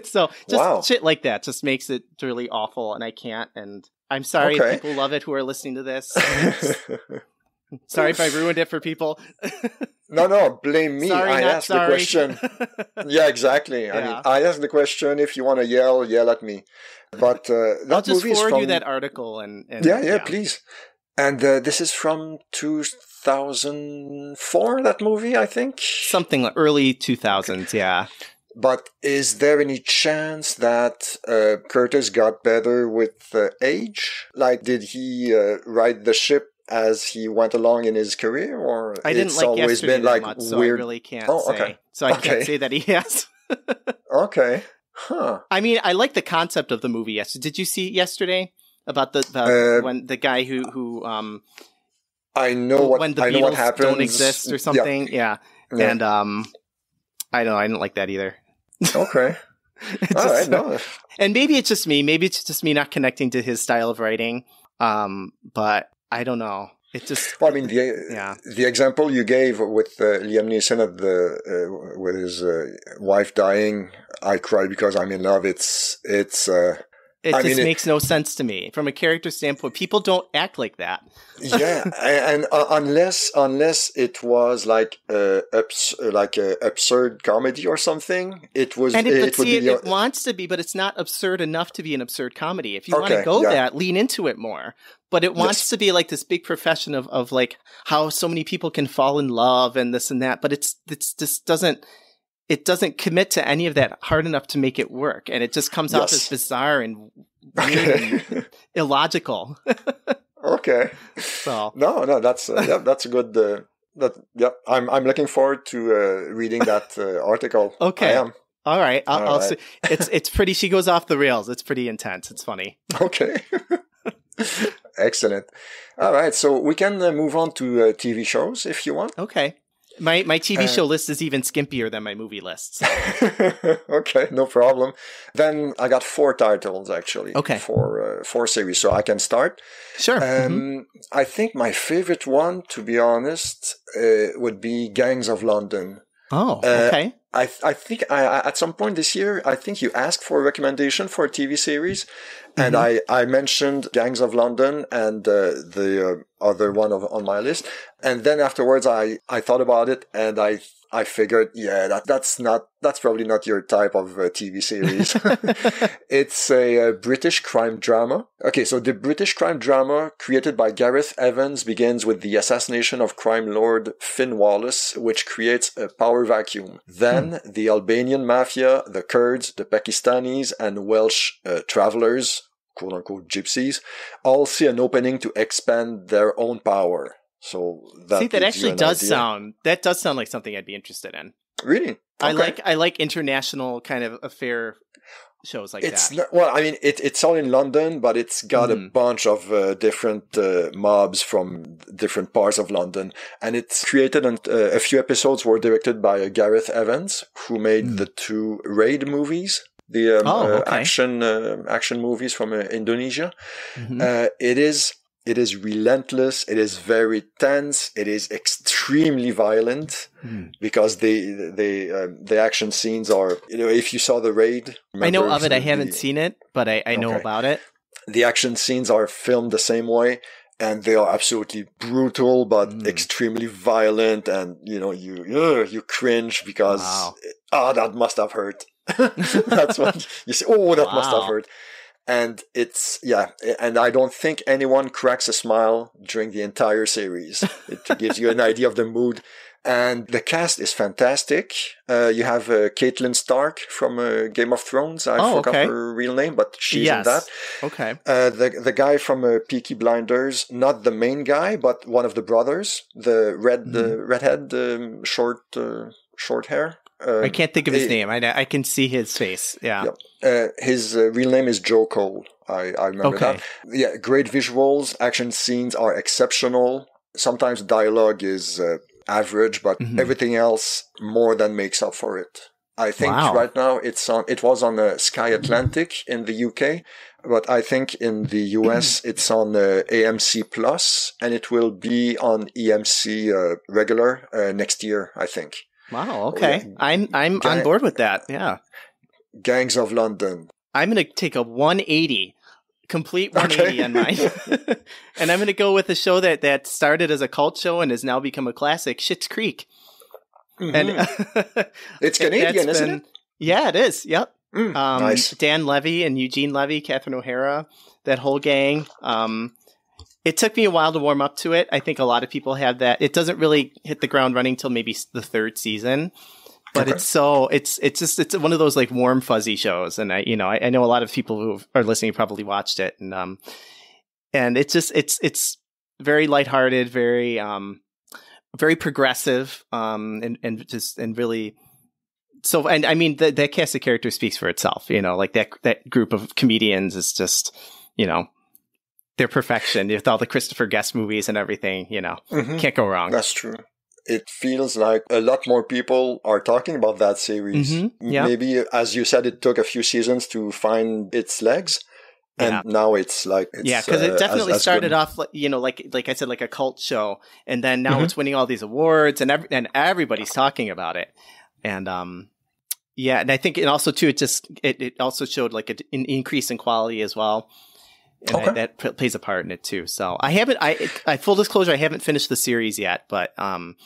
So just shit like that just makes it really awful. And I can't, and I'm sorry if people love it who are listening to this. Sorry if I ruined it for people. No, blame me. Sorry, I asked the question. Yeah, exactly. Yeah. I mean, I asked the question. If you want to yell at me. But that I'll just movie forward is from... you that article. And yeah, please. And this is from 2004, that movie, I think? Something like early 2000s, yeah. But is there any chance that Curtis got better with age? Like, did he ride the ship as he went along in his career, or I didn't it's like always Yesterday been like much, weird? So I really can't say. So I can't say that he has. Okay. Huh. I mean, I like the concept of the movie. Yes. Did you see Yesterday about when the guy who I know what when the I know Beatles what happens. don't exist or something? Yeah. And I didn't like that either. Okay. All right. No. And maybe it's just me. Maybe it's just me not connecting to his style of writing. But I don't know. It just. Well, I mean, the example you gave with Liam Neeson with his wife dying, I cried because I'm in love. It makes no sense to me from a character standpoint. People don't act like that. Yeah, and unless it was like absurd comedy or something, it was. And it wants to be, but it's not absurd enough to be an absurd comedy. If you want to go that, lean into it more. But it wants to be like this big profession of like how so many people can fall in love and this and that. But it's just doesn't commit to any of that hard enough to make it work. And it just comes off as bizarre and weird and illogical. Okay. So no, that's a good. I'm looking forward to reading that article. Okay. I am. All right. I'll see. It's pretty. She goes off the rails. It's pretty intense. It's funny. Okay. Excellent. All right. So we can move on to TV shows if you want. Okay. My TV show list is even skimpier than my movie list. So. Okay, no problem. Then I got 4 titles actually. Okay. Four series, so I can start. Sure. I think my favorite one, to be honest, would be Gangs of London. Oh, okay. I think at some point this year, I think you asked for a recommendation for a TV series, and I mentioned Gangs of London and the other one on my list, and then afterwards I thought about it and I figured, that's probably not your type of TV series. It's a British crime drama. Okay, so the British crime drama created by Gareth Evans begins with the assassination of crime lord Finn Wallace, which creates a power vacuum. Then the Albanian mafia, the Kurds, the Pakistanis, and Welsh travelers, quote-unquote gypsies, all see an opening to expand their own power. So that actually does sound like something I'd be interested in. Really? Okay. I like international kind of affair shows like that. Well, I mean, it's all in London, but it's got a bunch of different mobs from different parts of London, and it's created. And a few episodes were directed by Gareth Evans, who made the 2 Raid movies. The action movies from Indonesia. It is relentless. It is very tense. It is extremely violent because the action scenes are, if you saw The Raid. I know of it. I haven't seen it, but I know about it. The action scenes are filmed the same way, and they are absolutely brutal, but extremely violent. And, you cringe because, that must have hurt. That's what you say. Oh, that must have hurt. And and I don't think anyone cracks a smile during the entire series. It gives you an idea of the mood. And the cast is fantastic. You have Caitlin Stark from Game of Thrones. I forgot her real name, but she's in that. Okay. The guy from Peaky Blinders, not the main guy, but one of the brothers, the redhead, short hair. I can't think of his name. I can see his face. Yeah. His real name is Joe Cole. I remember that. Yeah, great visuals. Action scenes are exceptional. Sometimes dialogue is average, but everything else more than makes up for it. I think right now it was on Sky Atlantic in the UK, but I think in the US it's on AMC Plus, and it will be on EMC regular next year, I think. Wow. Okay. I'm on board with that. Yeah. Gangs of London. I'm going to take a 180, complete 180 on mine. And I'm going to go with a show that started as a cult show and has now become a classic, Schitt's Creek. And it's Canadian, isn't it? Yeah, it is. Yep. Nice. Dan Levy and Eugene Levy, Catherine O'Hara, that whole gang. It took me a while to warm up to it. I think a lot of people have that. It doesn't really hit the ground running till maybe the 3rd season, but it's one of those like warm fuzzy shows. And I know a lot of people who are listening probably watched it, and it's very lighthearted, very progressive, and really. So, and I mean, that cast of characters speaks for itself, like that group of comedians is just, their perfection with all the Christopher Guest movies and everything, can't go wrong. That's true. It feels like a lot more people are talking about that series. Maybe, as you said, it took a few seasons to find its legs. And now it's like, because it definitely started off, like I said, like a cult show. And then now it's winning all these awards and everybody's talking about it. And, and I think, and also too, it also showed like an increase in quality as well. And that plays a part in it too. So I full disclosure, I haven't finished the series yet, but I'm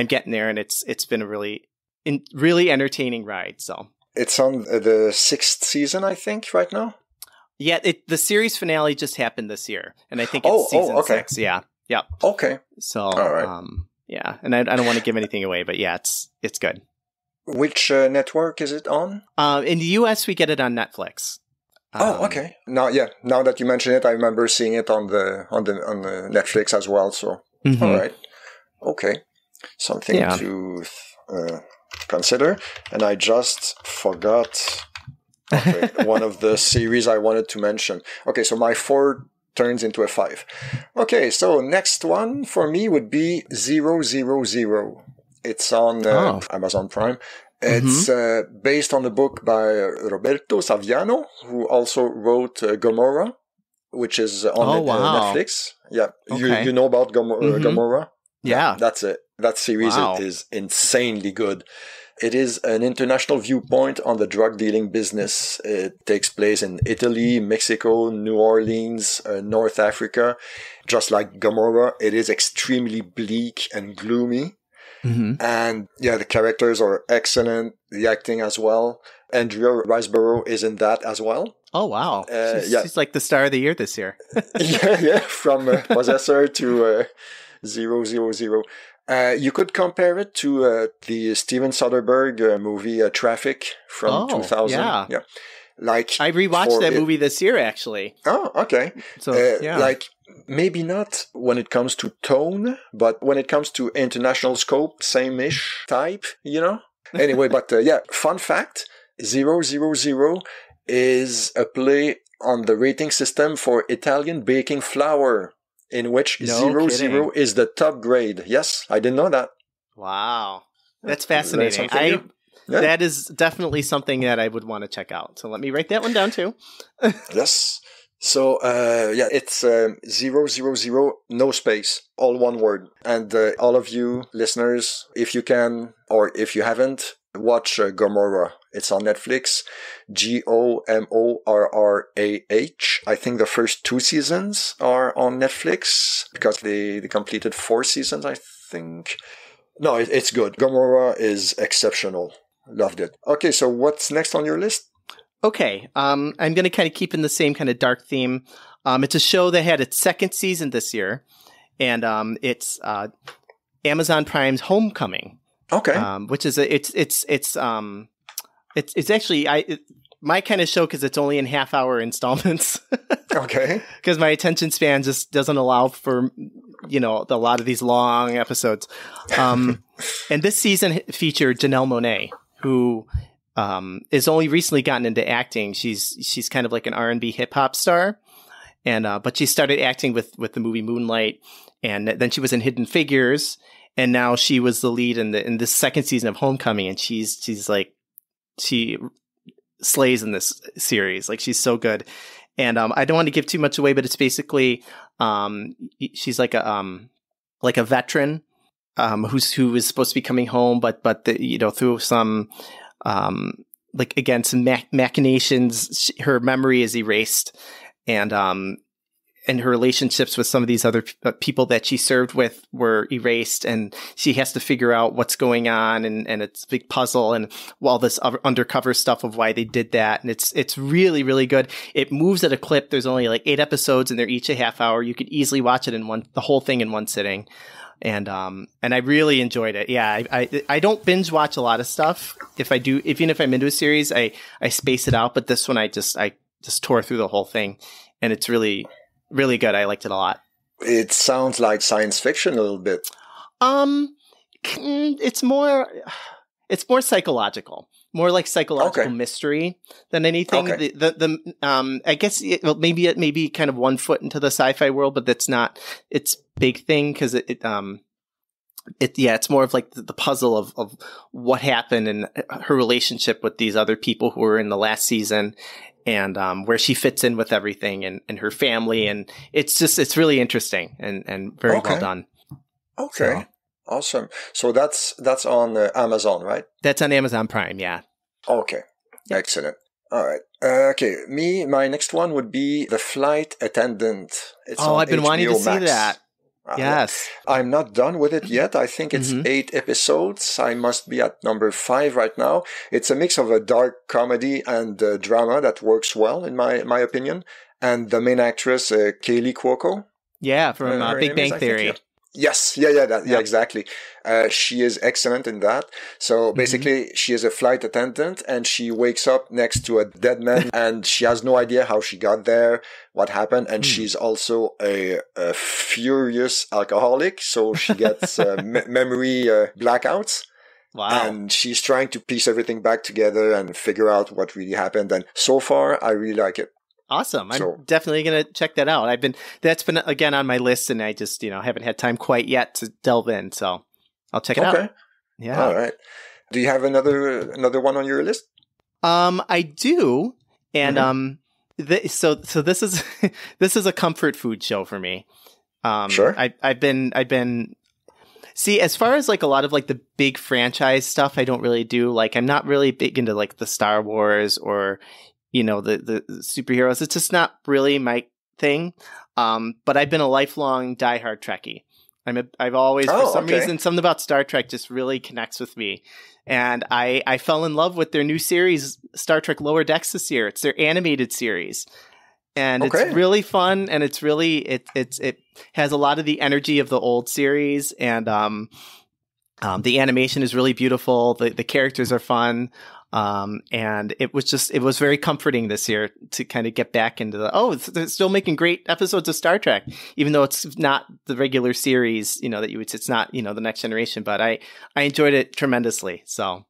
getting there, and it's been a really entertaining ride. So it's on the 6th season, I think, right now. Yeah, the series finale just happened this year, and I think it's season 6. Yeah. Okay. So all right. And I don't want to give anything away, but yeah, it's good. Which network is it on? In the US, we get it on Netflix. Okay. Now that you mention it, I remember seeing it on the Netflix as well. So, all right, okay, something to consider. And I just forgot one of the series I wanted to mention. Okay, so my 4 turns into a 5. Okay, so next one for me would be 000. It's on Amazon Prime. It's based on a book by Roberto Saviano, who also wrote Gomorrah, which is on Netflix. Yeah, Okay. you know about Gomorrah? Yeah. That's it. That series is insanely good. It is an international viewpoint on the drug dealing business. It takes place in Italy, Mexico, New Orleans, North Africa. Just like Gomorrah, it is extremely bleak and gloomy. Mm-hmm. And yeah, the characters are excellent. The acting as well. Andrea Riseborough is in that as well. Oh, wow. She's like the star of the year this year. yeah. From Possessor to 000. You could compare it to the Steven Soderbergh movie Traffic from 2000. Yeah. Like I rewatched that movie this year, actually. Oh, okay. So, like maybe not when it comes to tone, but when it comes to international scope, same-ish type, Anyway, but fun fact, 000 is a play on the rating system for Italian baking flour, in which 0 is the top grade. Yes, I didn't know that. Wow. That's fascinating. That is definitely something that I would want to check out. So let me write that one down too. Yes. So, it's 000, no space, all one word. And all of you listeners, if you can, or if you haven't, watch Gomorrah. It's on Netflix. Gomorrah. I think the first 2 seasons are on Netflix because they completed 4 seasons, I think. No, it's good. Gomorrah is exceptional. Loved it. Okay, so what's next on your list? Okay, I'm going to kind of keep in the same kind of dark theme. It's a show that had its 2nd season this year, and it's Amazon Prime's Homecoming. Okay, which is it's actually my kind of show because it's only in half-hour installments. Okay, because my attention span just doesn't allow for a lot of these long episodes. And this season featured Janelle Monáe, who is only recently gotten into acting. She's kind of like an R&B hip hop star, and but she started acting with the movie Moonlight, and then she was in Hidden Figures, and now she was the lead in the 2nd season of Homecoming, and she's like she slays in this series. Like, she's so good, and I don't want to give too much away, but it's basically she's like a veteran who is supposed to be coming home, but through some again, some machinations, her memory is erased, and her relationships with some of these other people that she served with were erased, and she has to figure out what's going on, and it's a big puzzle, and all this undercover stuff of why they did that, and it's really, really good. It moves at a clip. There's only like 8 episodes, and they're each a half hour. You could easily watch it the whole thing in one sitting. And I really enjoyed it. Yeah, I don't binge watch a lot of stuff. If I do, even if I'm into a series, I space it out. But this one, I just tore through the whole thing, and it's really, really good. I liked it a lot. It sounds like science fiction a little bit. It's more psychological. More like psychological mystery than anything. Okay. I guess maybe it may be kind of one foot into the sci-fi world, but that's not its big thing, because it's more of like the puzzle of what happened and her relationship with these other people who were in the last season, and where she fits in with everything, and her family, and it's really interesting and very well done. Okay. So. Awesome. So that's on Amazon, right? That's on Amazon Prime, yeah. Okay. Yep. Excellent. All right. My next one would be The Flight Attendant. It's on I've been HBO wanting to Max. see that. Yes. I'm not done with it yet. I think it's 8 episodes. I must be at number 5 right now. It's a mix of a dark comedy and drama that works well, in my opinion. And the main actress, Kaylee Cuoco. Yeah, from Big Bang Theory. Yes. Yeah, exactly. She is excellent in that. So basically, she is a flight attendant, and she wakes up next to a dead man, and she has no idea how she got there, what happened, and she's also a furious alcoholic, so she gets memory blackouts. Wow. And she's trying to piece everything back together and figure out what really happened. And so far, I really like it. Awesome. I'm definitely going to check that out. That's been again on my list, and I just, haven't had time quite yet to delve in. So I'll check it out. Yeah. All right. Do you have another one on your list? I do. And so this is this is a comfort food show for me. Sure. I've been see, as far as like a lot of like the big franchise stuff, I don't really do. Like, I'm not really big into like the Star Wars or, you know, the superheroes. It's just not really my thing. But I've been a lifelong diehard Trekkie. I've always, for some reason, something about Star Trek just really connects with me. And I fell in love with their new series, Star Trek Lower Decks, this year. It's their animated series. And it's really fun, and it's really it has a lot of the energy of the old series, and the animation is really beautiful. The characters are fun, and it was very comforting this year to kind of get back into they're still making great episodes of Star Trek, even though it's not the regular series, you know, that you would. It's not, you know, the Next Generation, but I enjoyed it tremendously. So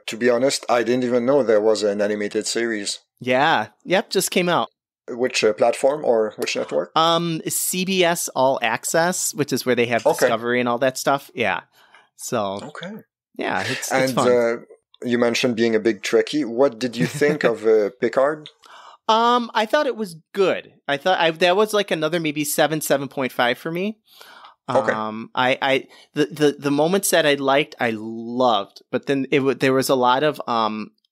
to be honest, I didn't even know there was an animated series. Yeah. Yep. Just came out. Which platform or which network? CBS All Access, which is where they have Discovery and all that stuff. Yeah. So. Yeah, it's fun. You mentioned being a big Trekkie. What did you think of Picard? I thought it was good. I thought that was like another maybe 7.5 for me. The moments that I liked, I loved, but then there was a lot of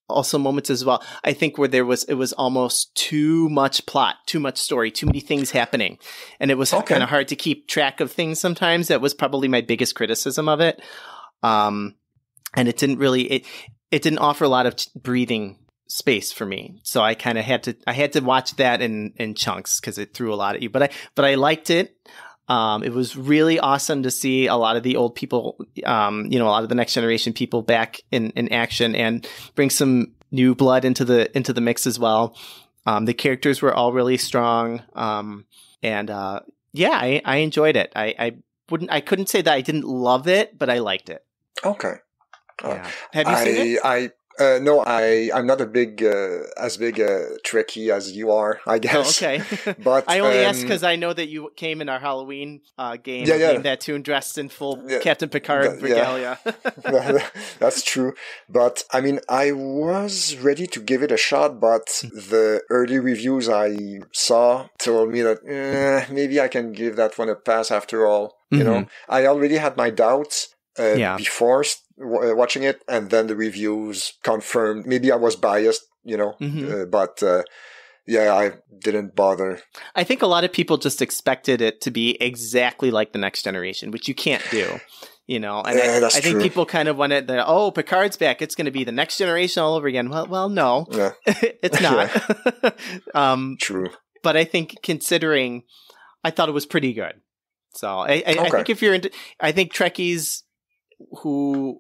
also moments as well, I think, where it was almost too much plot, too much story, too many things happening. And it was kind of hard to keep track of things sometimes. That was probably my biggest criticism of it. And it didn't really, it didn't offer a lot of breathing space for me. So I kind of had to watch that in chunks because it threw a lot at you. But I liked it. It was really awesome to see a lot of the old people, a lot of the Next Generation people back in action, and bring some new blood into the mix as well. The characters were all really strong. I enjoyed it. I couldn't say that I didn't love it, but I liked it. Okay. Yeah. Have you seen it? No, I'm not as big a Trekkie as you are, I guess. Oh, okay. But I only asked because I know that you came in our Halloween game. Yeah. That tune, dressed in full Captain Picard regalia. That's true. But I mean, I was ready to give it a shot, but the early reviews I saw told me that maybe I can give that one a pass after all. You know, I already had my doubts before watching it, and then the reviews confirmed. Maybe I was biased, but I didn't bother. I think a lot of people just expected it to be exactly like the Next Generation, which you can't do. And I think people kind of wanted Picard's back, it's going to be the Next Generation all over again. Well, no, it's not. True. But I think, considering, I thought it was pretty good. So I think if you're into, I think Trekkies, who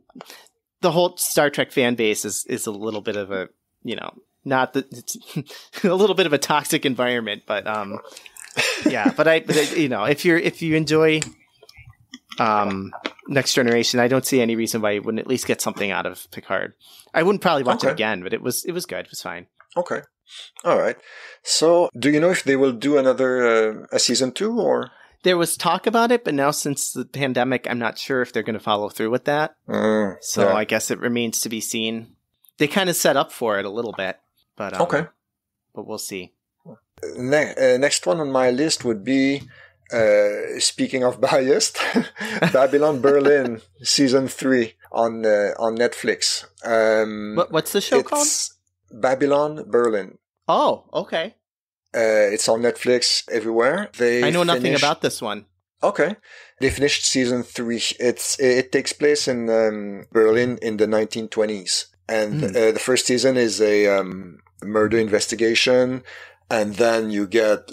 the whole Star Trek fan base is a little bit of a, it's a little bit of a toxic environment, but if you enjoy Next Generation, I don't see any reason why you wouldn't at least get something out of Picard. I wouldn't probably watch it again, but it was good. It was fine. Okay. All right. So do you know if they will do another a season 2 or? There was talk about it, but now since the pandemic, I'm not sure if they're going to follow through with that. I guess it remains to be seen. They kind of set up for it a little bit, but but we'll see. Next one on my list would be, speaking of biased, Babylon Berlin season 3 on Netflix. What's the show called? Babylon Berlin. Oh, okay. It's on Netflix everywhere. I know nothing about this one. Okay. They finished season 3. It takes place in Berlin in the 1920s. And the first season is a murder investigation. And then you get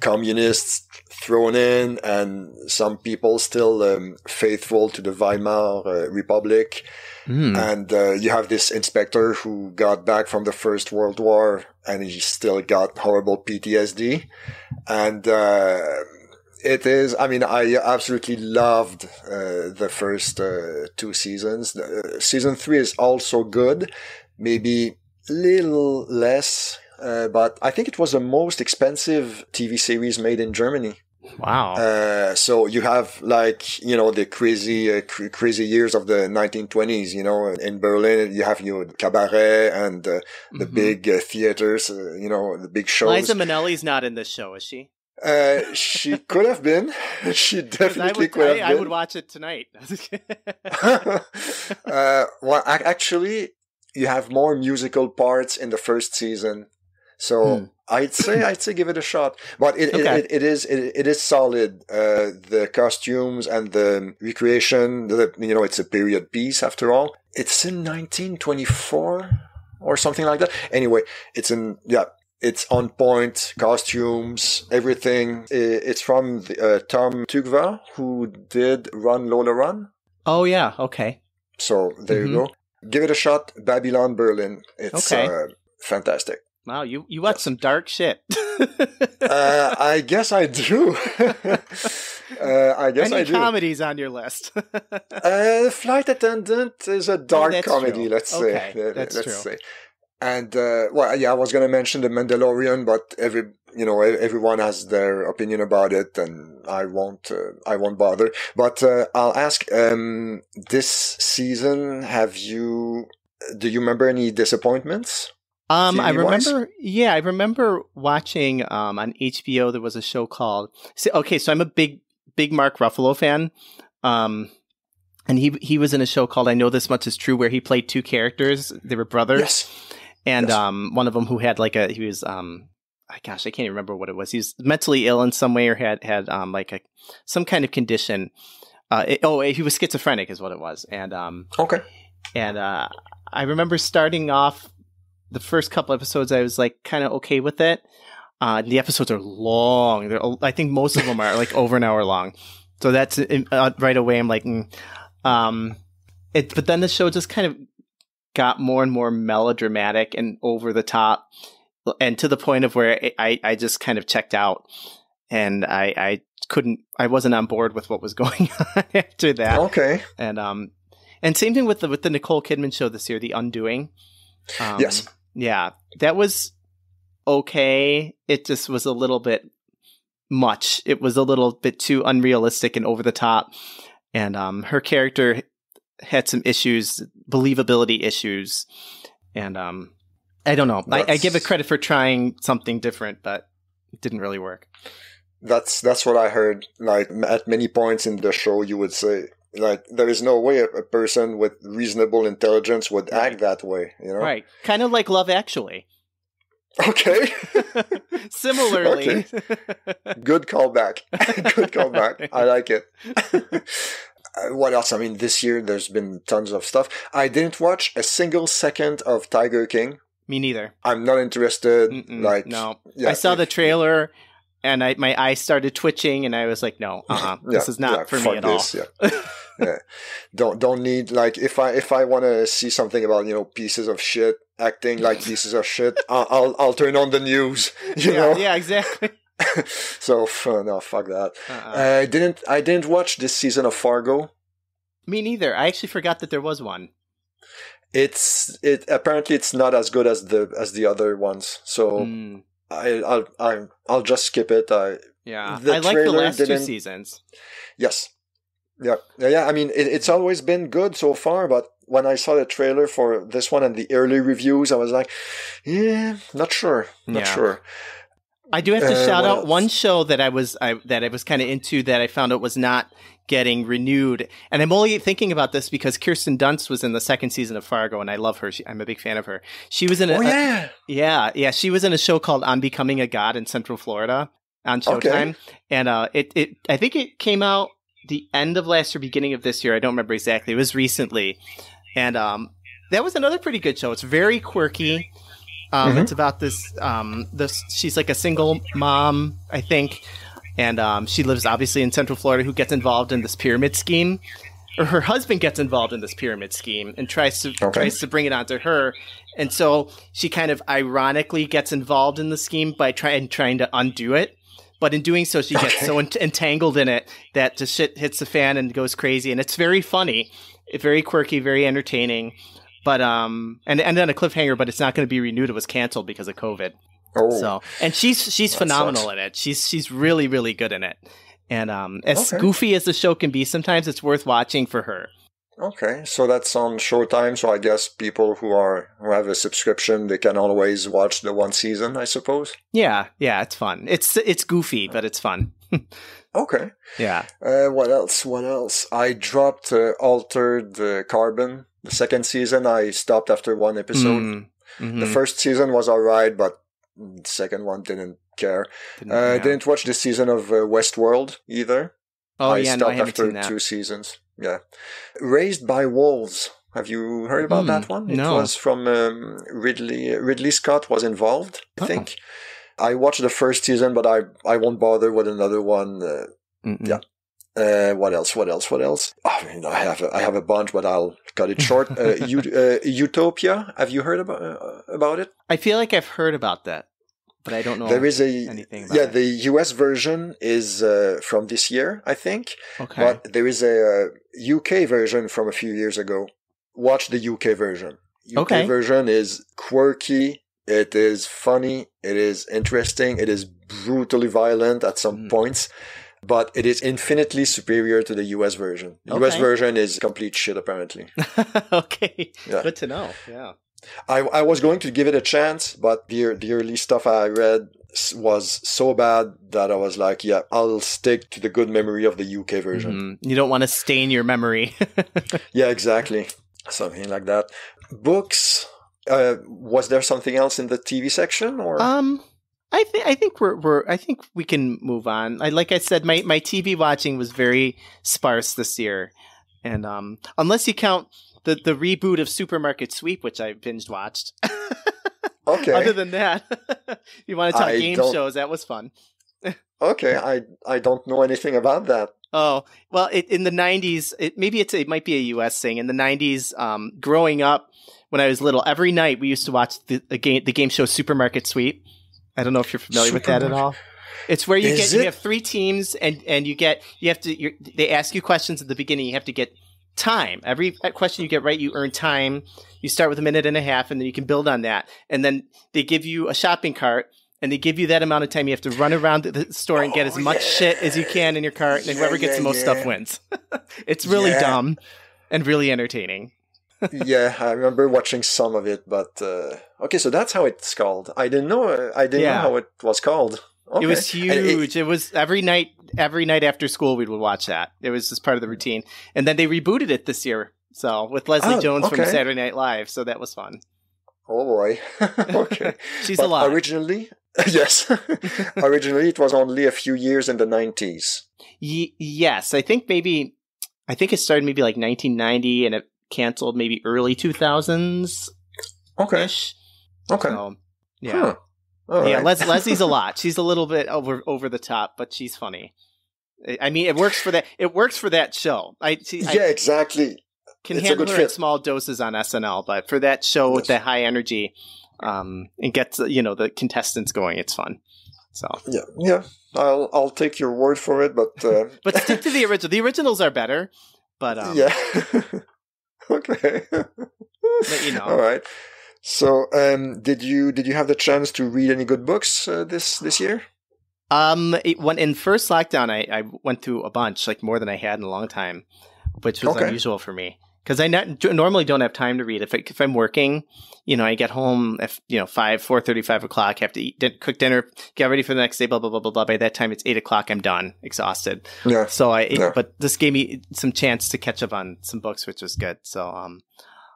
communists thrown in, and some people still faithful to the Weimar Republic. And you have this inspector who got back from the First World War, and he still got horrible PTSD. And it is, I absolutely loved the first 2 seasons. Season 3 is also good, maybe a little less, but I think it was the most expensive TV series made in Germany. Wow. So you have like, you know, the crazy years of the 1920s, you know, in Berlin, you have, you know, cabaret and the big theaters, you know, the big shows. Liza Minnelli's not in this show, is she? She could have been. She definitely could have been. I would watch it tonight. Well, actually, you have more musical parts in the first season. So I'd say give it a shot, but it is solid. The costumes and the recreation, you know, it's a period piece after all. It's in 1924 or something like that. Anyway, it's on point. Costumes, everything. It's from Tom Tugva, who did Run Lola Run. Oh yeah, okay. So there you go. Give it a shot. Babylon Berlin. It's fantastic. Wow, you watch some dark shit. I guess I do. Any comedies on your list? Flight Attendant is a dark comedy, true. let's say. Okay, let's true. Say. And I was going to mention The Mandalorian, but everyone has their opinion about it, and I won't bother. But I'll ask, this season, do you remember any disappointments? I remember watching on HBO. There was a show called. So I'm a big Mark Ruffalo fan, and he was in a show called I Know This Much Is True, where he played two characters. They were brothers, yes. And one of them who had he was I can't even remember what it was. He was mentally ill in some way, or had some kind of condition. He was schizophrenic, is what it was, and I remember starting off. The first couple episodes, I was like kind of okay with it. The episodes are long. I think most of them are like over an hour long. So that's right away. I'm like, but then the show just kind of got more and more melodramatic and over the top, and to the point of where I just kind of checked out, and I wasn't on board with what was going on after that. Okay. And same thing with the Nicole Kidman show this year, The Undoing. Yes. Yeah, that was okay. It just was a little bit much. It was a little bit too unrealistic and over the top. And her character had some issues, believability issues. And I don't know. I give it credit for trying something different, but it didn't really work. That's what I heard. Like, at many points in the show, you would say, like, there is no way a person with reasonable intelligence would act that way, you know? Right. Kind of like Love Actually. Okay. Similarly. Okay. Good callback. Good callback. I like it. What else? I mean, this year there's been tons of stuff. I didn't watch a single second of Tiger King. Me neither. I'm not interested. No. I saw the trailer. And my eyes started twitching, and I was like, "No, this is not for me at all." Yeah. Don't need, like, if I want to see something about, you know, pieces of shit acting like pieces of shit, I'll turn on the news. You know? Yeah, exactly. So no, fuck that. I didn't watch this season of Fargo. Me neither. I actually forgot that there was one. Apparently it's not as good as the other ones. So. I'll just skip it. I like the last two seasons. Yes. Yeah. I mean, it's always been good so far, but when I saw the trailer for this one and the early reviews, I was like, not sure. Not sure. I do have to shout out one show that I was kind of into that I found out was not getting renewed. And I'm only thinking about this because Kirsten Dunst was in the second season of Fargo, and I love her. I'm a big fan of her. She was in she was in a show called On Becoming a God in Central Florida on Showtime. Okay. And I think it came out the end of last year, beginning of this year. I don't remember exactly. It was recently. And that was another pretty good show. It's very quirky. It's about this she's like a single mom, I think, and she lives obviously in Central Florida, who gets involved in this pyramid scheme, or her husband gets involved in this pyramid scheme and tries to bring it onto her, and so she kind of ironically gets involved in the scheme by trying to undo it, but in doing so she gets so entangled in it that the shit hits the fan and goes crazy, and it's very funny, very quirky, very entertaining. But and then a cliffhanger, but it's not going to be renewed. It was canceled because of COVID. Oh, So, and she's that phenomenal sucks. in it. She's really, really good in it. And as Okay. goofy as the show can be, sometimes it's worth watching for her. Okay, so that's on Showtime. So I guess people who have a subscription, they can always watch the one season, I suppose. Yeah, it's fun. It's goofy, but it's fun. Okay. Yeah. What else? What else? I dropped Altered Carbon. The second season, I stopped after one episode. Mm-hmm. The first season was alright, but the second one didn't care. Didn't watch the season of Westworld either. Oh, I yeah, no, I stopped haven't after seen that. 2 seasons. Yeah. Raised by Wolves. Have you heard about that one? It no. was from Ridley Scott was involved, I think. I watched the first season, but I won't bother with another one. Yeah. What else? I mean, I have a bunch, but I'll cut it short. Utopia. Have you heard about it? I feel like I've heard about that, but I don't know there is anything about it. The US version is from this year, I think. Okay. But there is a UK version from a few years ago. Watch the UK version. UK version is quirky. It is funny. It is interesting. It is brutally violent at some points. But it is infinitely superior to the US version. The US version is complete shit, apparently. Okay. Yeah. Good to know. Yeah. I was going to give it a chance, but the early stuff I read was so bad that I was like, yeah, I'll stick to the good memory of the UK version. Mm-hmm. You don't want to stain your memory. Yeah, exactly. Something like that. Books. Was there something else in the TV section, or? I think I think we can move on. Like I said, my TV watching was very sparse this year, and unless you count the reboot of Supermarket Sweep, which I binge watched. Okay. Other than that, you want to talk game shows? That was fun. Okay, I don't know anything about that. Oh, well, in the 90s, it might be a US thing. In the 90s, growing up when I was little, every night we used to watch the game show Supermarket Sweep. I don't know if you're familiar with that at all. It's where you have 3 teams and they ask you questions at the beginning. You have to get time. Every question you get right, you earn time. You start with a minute and a half, and then you can build on that. And then they give you a shopping cart, and they give you that amount of time. You have to run around the store and get as much shit as you can in your cart, and whoever gets the most stuff wins. It's really dumb and really entertaining. Yeah, I remember watching some of it, but okay, so that's how it's called. I didn't know how it was called. Okay. It was huge. It was every night after school we would watch that. It was just part of the routine. And then they rebooted it this year. So with Leslie Jones from Saturday Night Live, so that was fun. Oh boy. Okay. She's a lot. Originally, yes. Originally it was only a few years in the 90s. Yes, I think it started maybe like 1990 and it canceled maybe early 2000s. Okay. Okay. So, yeah. Huh. Yeah, right. Leslie's a lot. She's a little bit over the top, but she's funny. I mean, it works for that. It works for that show. Exactly. Can handle her in small doses on SNL, but for that show with that high energy, and gets the contestants going, it's fun. So yeah. I'll take your word for it, but but stick to the original. The originals are better, but yeah. Okay. But All right. So, did you have the chance to read any good books this year? When in first lockdown, I went through a bunch, like more than I had in a long time, which was unusual for me because I normally don't have time to read. If I'm working, I get home at 4:30, 5 o'clock, have to eat, cook dinner, get ready for the next day, blah blah blah blah blah. By that time, it's 8 o'clock. I'm done, exhausted. Yeah. So but this gave me some chance to catch up on some books, which was good. So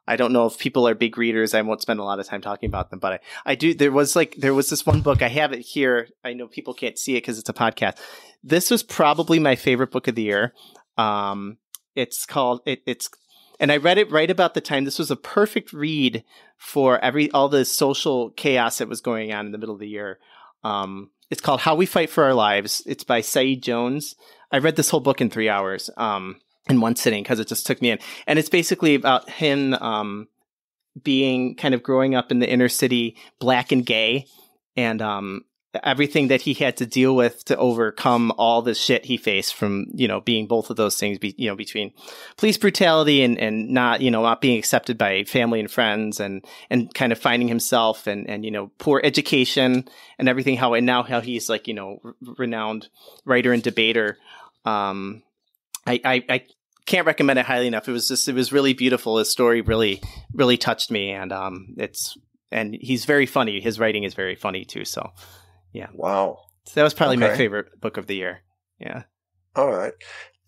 I don't know if people are big readers. I won't spend a lot of time talking about them, but I do. There was this one book. I have it here. I know people can't see it because it's a podcast. This was probably my favorite book of the year. It's called and I read it right about the time. This was a perfect read for all the social chaos that was going on in the middle of the year. It's called How We Fight for Our Lives. It's by Saeed Jones. I read this whole book in 3 hours. In one sitting because it just took me in. And it's basically about him being kind of growing up in the inner city, black and gay. And everything that he had to deal with to overcome all the shit he faced from, being both of those things, between police brutality and not, not being accepted by family and friends and kind of finding himself and, poor education and everything, how he's like, renowned writer and debater. I can't recommend it highly enough. It was really beautiful. His story really, really touched me. And he's very funny. His writing is very funny too. So, yeah. Wow. So that was probably my favorite book of the year. Yeah. All right.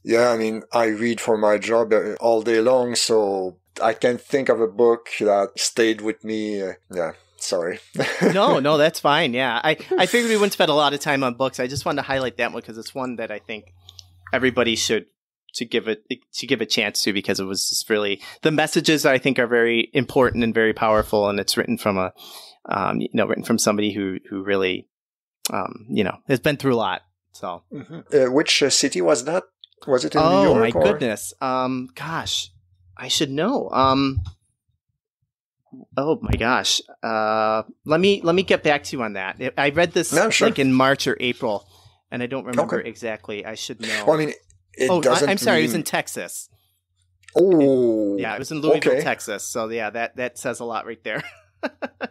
Yeah. I mean, I read for my job all day long, so I can't think of a book that stayed with me. Yeah. Sorry. No, that's fine. Yeah. I figured we wouldn't spend a lot of time on books. I just wanted to highlight that one because it's one that I think everybody should give a chance to, because it was just really, the messages I think are very important and very powerful, and it's written from written from somebody who really has been through a lot. So which city was that? Was it in New York? Oh my goodness. Gosh, I should know. Oh my gosh. Let me get back to you on that. I read this like in March or April, and I don't remember exactly. I should know. Well, I mean, I'm sorry. It was in Texas. Oh, yeah, it was in Louisville, Texas. So yeah, that says a lot right there.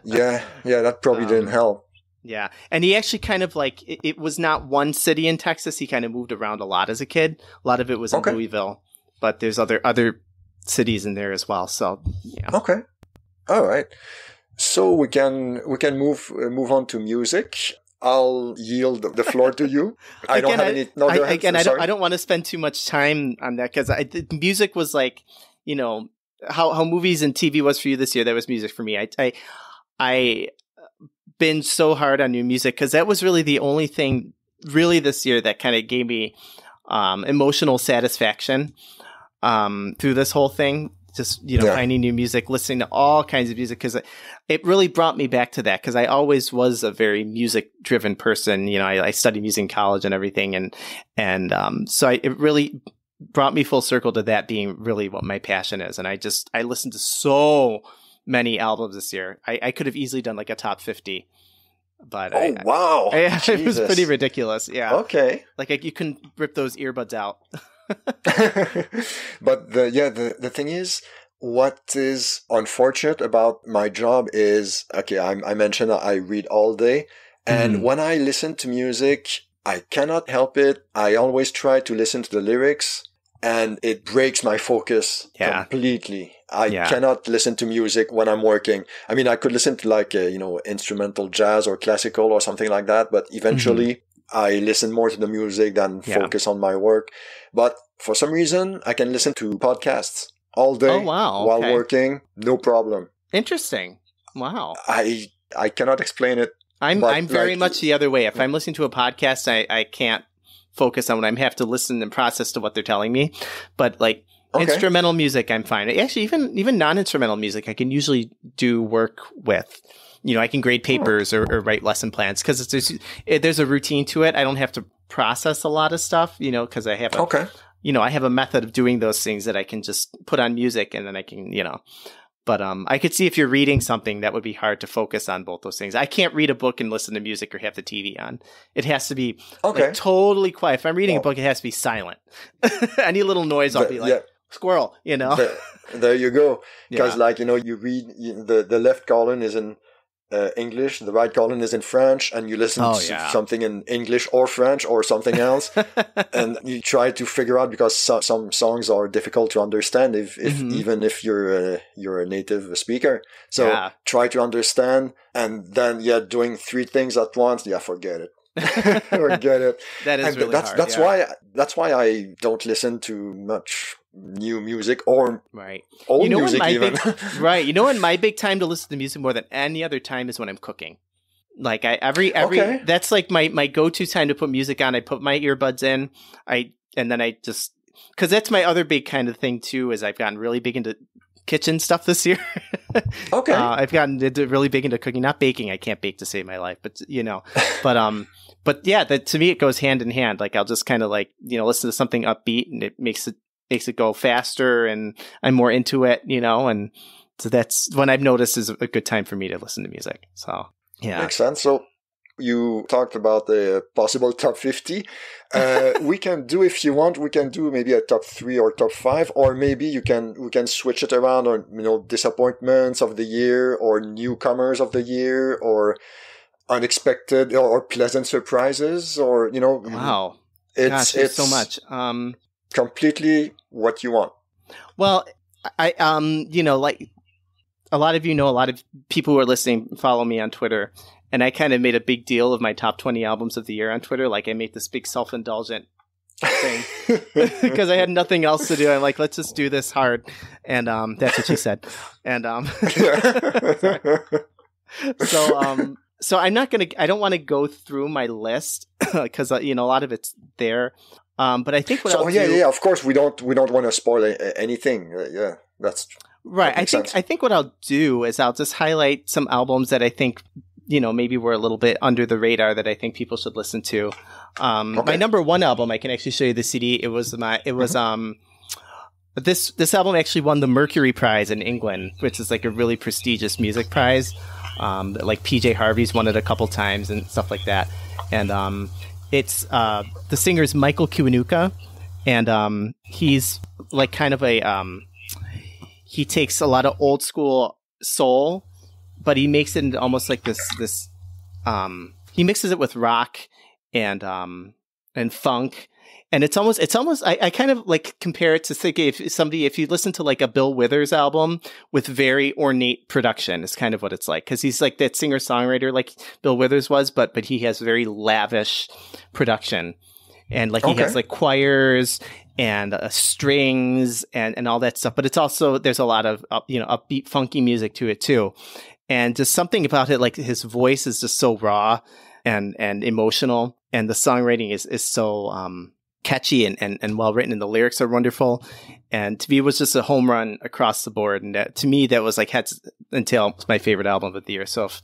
yeah, that probably didn't help. Yeah, and he actually kind of like it was not one city in Texas. He kind of moved around a lot as a kid. A lot of it was in Louisville, but there's other cities in there as well. So yeah. Okay. All right. So we can move on to music. I'll yield the floor to you. I don't have any. No, I don't want to spend too much time on that, because music was like, how movies and TV was for you this year. That was music for me. I binged so hard on new music, because that was really the only thing really this year that kind of gave me emotional satisfaction through this whole thing. Just, finding new music, listening to all kinds of music, because it really brought me back to that, because I always was a very music-driven person. I studied music in college and everything, and so it really brought me full circle to that being really what my passion is. And I listened to so many albums this year. I could have easily done like a top 50. But wow. It was pretty ridiculous. Yeah. Okay. Like you couldn't rip those earbuds out. But the thing is, what is unfortunate about my job is, I mentioned I read all day, and when I listen to music, I cannot help it. I always try to listen to the lyrics, and it breaks my focus completely. I cannot listen to music when I'm working. I mean, I could listen to like instrumental jazz or classical or something like that, but eventually I listen more to the music than focus on my work. But for some reason, I can listen to podcasts all day while working. No problem. Interesting. Wow. I cannot explain it. I'm very much the other way. If I'm listening to a podcast, I can't focus on what I have to listen and process to what they're telling me. But like instrumental music, I'm fine. Actually, even non-instrumental music, I can usually do work with. I can grade papers or write lesson plans, because there's a routine to it. I don't have to process a lot of stuff, because I have I have a method of doing those things that I can just put on music, and then I can, But I could see if you're reading something, that would be hard to focus on both those things. I can't read a book and listen to music or have the TV on. It has to be like totally quiet. If I'm reading a book, it has to be silent. Any little noise, I'll be like, squirrel, There you go. Because you read, the left column is in English, the right column is in French, and you listen to something in English or French or something else, and you try to figure out, because some songs are difficult to understand even if you're a native speaker. So try to understand, and then doing three things at once, forget it. Forget it. That is really hard. That's why I don't listen to much new music or old music even. Right. When my big time to listen to music more than any other time is when I'm cooking. Like every that's like my go-to time to put music on. I put my earbuds in. And then I just, because that's my other big kind of thing too, is I've gotten really big into kitchen stuff this year. I've gotten really big into cooking, not baking. I can't bake to save my life, but but yeah, to me it goes hand in hand. Like I'll just kind of like listen to something upbeat, and it makes it go faster, and I'm more into it, and so that's when I've noticed is a good time for me to listen to music. So yeah, makes sense. So You talked about the possible top 50. We can do, if you want, we can do maybe a top 3 or top 5, or maybe we can switch it around on, disappointments of the year, or newcomers of the year, or unexpected or pleasant surprises, or, Wow. it's so much. Completely what you want. Well, like a lot of a lot of people who are listening follow me on Twitter, and I kind of made a big deal of my top 20 albums of the year on Twitter. Like I made this big self-indulgent thing because I had nothing else to do. I'm like, let's just do this hard. And that's what she said. And so I'm not going to, I don't want to go through my list because, a lot of it's there. But I think I'll do, of course we don't want to spoil anything. That's right. I think what I'll do is I'll just highlight some albums that I think, maybe were a little bit under the radar that I think people should listen to. My number one album, I can actually show you the CD. It was this album actually won the Mercury Prize in England, which is like a really prestigious music prize. Like PJ Harvey's won it a couple times and stuff like that. And it's the singer's Michael Kiwanuka, and he's like kind of he takes a lot of old school soul, but he makes it into almost like this he mixes it with rock and funk. And it's almost I kind of like compare it to think if you listen to like a Bill Withers album with very ornate production, is kind of what it's like, because he's like that singer songwriter like Bill Withers was, but he has very lavish production, and like he has like choirs and strings and all that stuff. But it's also, there's a lot of upbeat funky music to it too, and just something about it, like his voice is just so raw and emotional, and the songwriting is so catchy and well written, and the lyrics are wonderful. And to me, it was just a home run across the board. And to me, that was like heads and tail my favorite album of the year. So if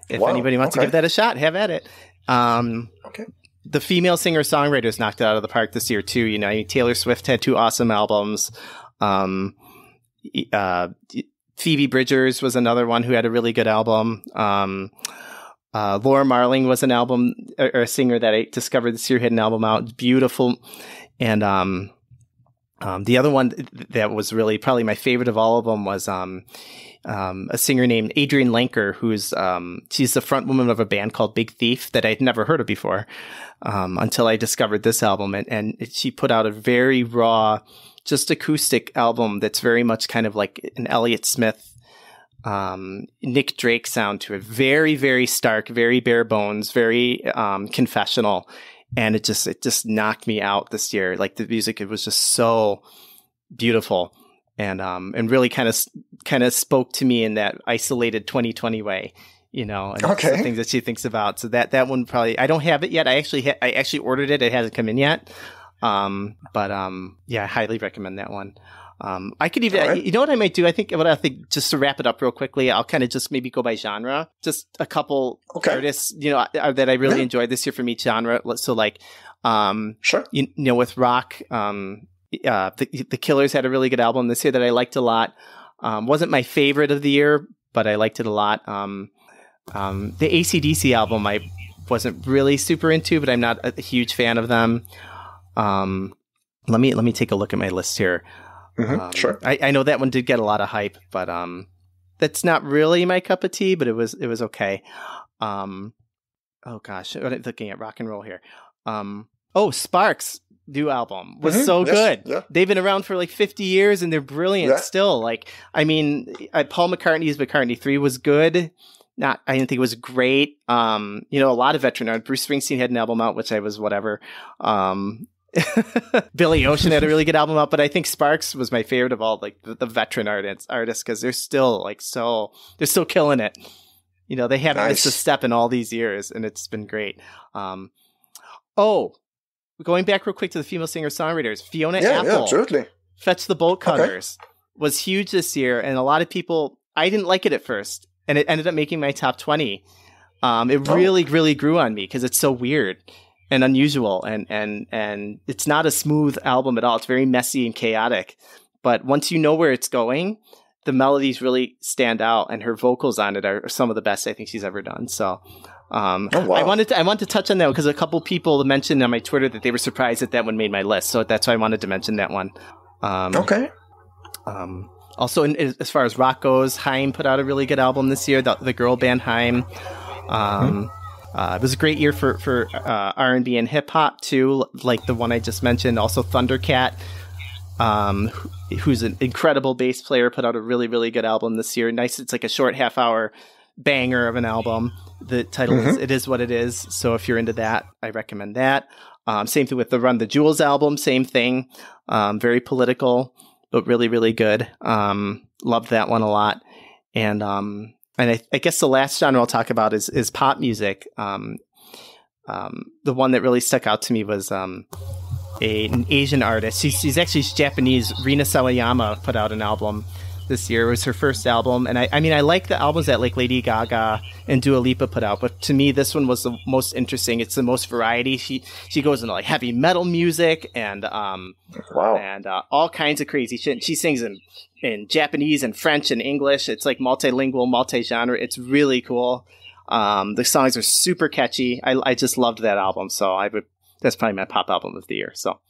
anybody wants to give that a shot, have at it. The female singer songwriters knocked it out of the park this year too. Taylor Swift had 2 awesome albums. Phoebe Bridgers was another one who had a really good album. Laura Marling was an album or a singer that I discovered this year, had an album out, beautiful. And the other one that was really probably my favorite of all of them was a singer named Adrienne Lenker, who's she's the front woman of a band called Big Thief that I'd never heard of before until I discovered this album. And she put out a very raw, just acoustic album that's very much kind of like an Elliott Smith, Nick Drake sound to it. Very, very stark, very bare bones, very confessional. And it just knocked me out this year. Like the music, it was just so beautiful, and really kind of spoke to me in that isolated 2020 way, and the things that she thinks about. So that one probably, I don't have it yet. I actually ordered it. It hasn't come in yet. But I highly recommend that one. I could even, you know what I might do? I think just to wrap it up real quickly, I'll kind of just maybe go by genre. Just a couple artists, that I really enjoyed this year from each genre. So like, sure. With rock, the Killers had a really good album this year that I liked a lot. Wasn't my favorite of the year, but I liked it a lot. The AC/DC album I wasn't really super into, but I'm not a huge fan of them. Let me take a look at my list here. Sure. I know that one did get a lot of hype, but that's not really my cup of tea, but it was okay. Oh gosh, I'm looking at rock and roll here. Sparks' new album was so good. Yeah. They've been around for like 50 years and they're brilliant still. Like, I mean, Paul McCartney's McCartney 3 was good. I didn't think it was great. A lot of veteran art. Bruce Springsteen had an album out, which I was whatever. Billy Ocean had a really good album out, but I think Sparks was my favorite of all, like the veteran artists, because they're still they're still killing it. They haven't missed a step in all these years, and it's been great. Going back real quick to the female singer-songwriters, Fiona Apple, absolutely. Fetch the Bolt Cutters was huge this year, and a lot of people, I didn't like it at first, and it ended up making my top 20. It really, really grew on me because it's so weird and unusual, and it's not a smooth album at all. It's very messy and chaotic, but once you know where it's going, the melodies really stand out, and her vocals on it are some of the best I think she's ever done. So Oh, wow. I wanted to touch on that because a couple people mentioned on my Twitter that they were surprised that one made my list. So that's why I wanted to mention that one. Okay. Also, as far as rock goes, Haim put out a really good album this year, the girl band Haim. It was a great year for R&B and hip hop too, like the one I just mentioned. Also, Thundercat, who's an incredible bass player, put out a really, really good album this year. Nice, it's like a short half-hour banger of an album. The title is "It Is What It Is." So if you're into that, I recommend that. Same thing with the Run the Jewels album. Same thing. Very political, but really, really good. Loved that one a lot. And I guess the last genre I'll talk about is pop music. The one that really stuck out to me was an Asian artist. She's Japanese. Rina Sawayama put out an album this year. It was her first album. And I mean, I like the albums that like Lady Gaga and Dua Lipa put out, but to me, this one was the most interesting. It's the most variety. She goes into like heavy metal music and wow. And all kinds of crazy shit. She sings in Japanese and French and English. It's like multilingual, multi-genre. It's really cool. The songs are super catchy. I just loved that album. So that's probably my pop album of the year. So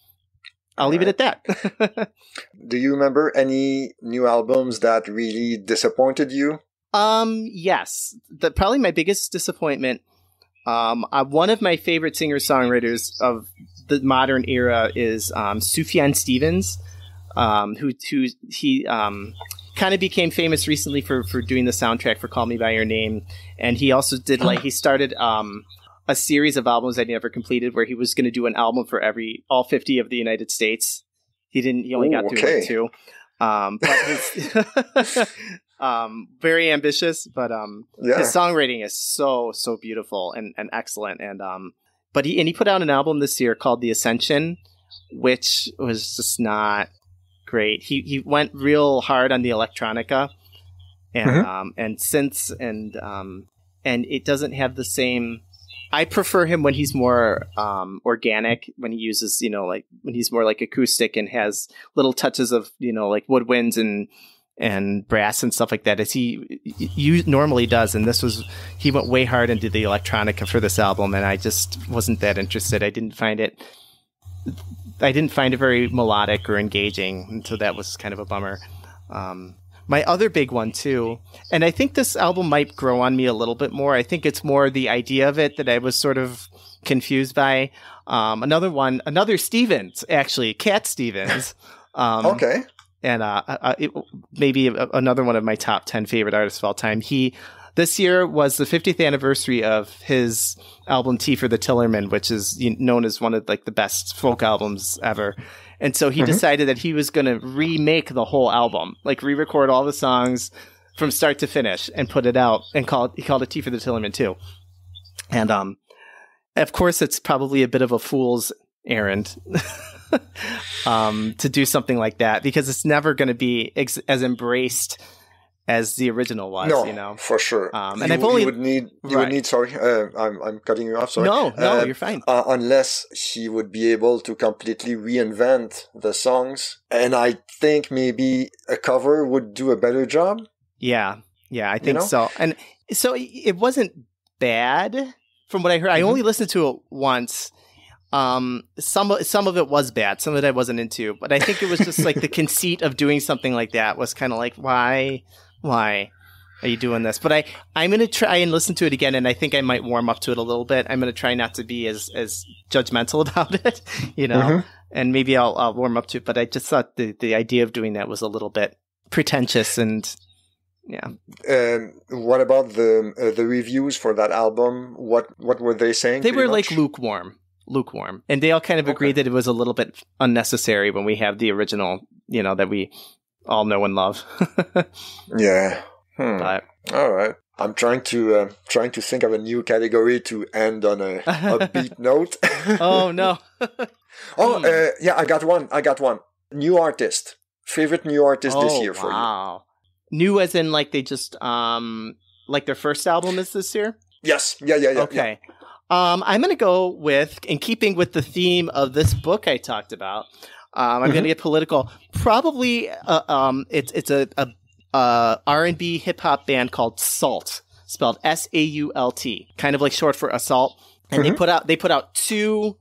I'll leave it at that. Do you remember any new albums that really disappointed you? Yes. Probably my biggest disappointment. One of my favorite singer-songwriters of the modern era is Sufjan Stevens, who he kind of became famous recently for doing the soundtrack for Call Me by Your Name, and he also did he started a series of albums that he never completed, where he was going to do an album for all 50 of the United States. He only got through like 2. But his, very ambitious, but his songwriting is so beautiful and excellent. And but he put out an album this year called The Ascension, which was just not great. He went real hard on the electronica and synths and it doesn't have the same. I prefer him when he's more organic, when he uses, when he's more like acoustic and has little touches of, like woodwinds and brass and stuff like that, as he normally does. And he went way hard into the electronica for this album, and I just wasn't that interested. I didn't find it very melodic or engaging, and so that was kind of a bummer. My other big one too, and I think this album might grow on me a little bit more. I think it's more the idea of it that I was sort of confused by. Another Stevens, actually, Cat Stevens. Okay. And maybe another one of my top 10 favorite artists of all time. This year was the 50th anniversary of his album Tea for the Tillerman, which is known as one of like the best folk albums ever. And so he decided that he was going to remake the whole album, like re-record all the songs from start to finish and put it out, and he called it Tea for the Tillerman too. And of course, it's probably a bit of a fool's errand to do something like that, because it's never going to be as embraced as the original was. No, for sure. And you would need. Sorry, I'm cutting you off. Sorry. No, you're fine. Unless he would be able to completely reinvent the songs, and I think maybe a cover would do a better job. Yeah, I think so. And so it wasn't bad from what I heard. I only listened to it once. Some of it was bad. Some of it I wasn't into, but I think it was just like the conceit of doing something like that was kind of like, why are you doing this? But I'm going to try and listen to it again, and I think I might warm up to it a little bit. I'm going to try not to be as judgmental about it, and maybe I'll warm up to it. But I just thought the idea of doing that was a little bit pretentious, and yeah. What about the reviews for that album? What were they saying? They were like lukewarm, and they all kind of agreed that it was a little bit unnecessary when we have the original, that we all know and love. Yeah. But, all right. I'm trying to think of a new category to end on a upbeat note. Oh no. Yeah, I got one. New artist. Favorite new artist this year for you? Wow. New as in like they just like their first album is this year? Yes. Yeah. Okay. Yeah. I'm going to go with, in keeping with the theme of this book I talked about, I'm going to get political. Probably, it's a R&B hip hop band called SAULT, spelled SAULT, kind of like short for assault. And they put out 2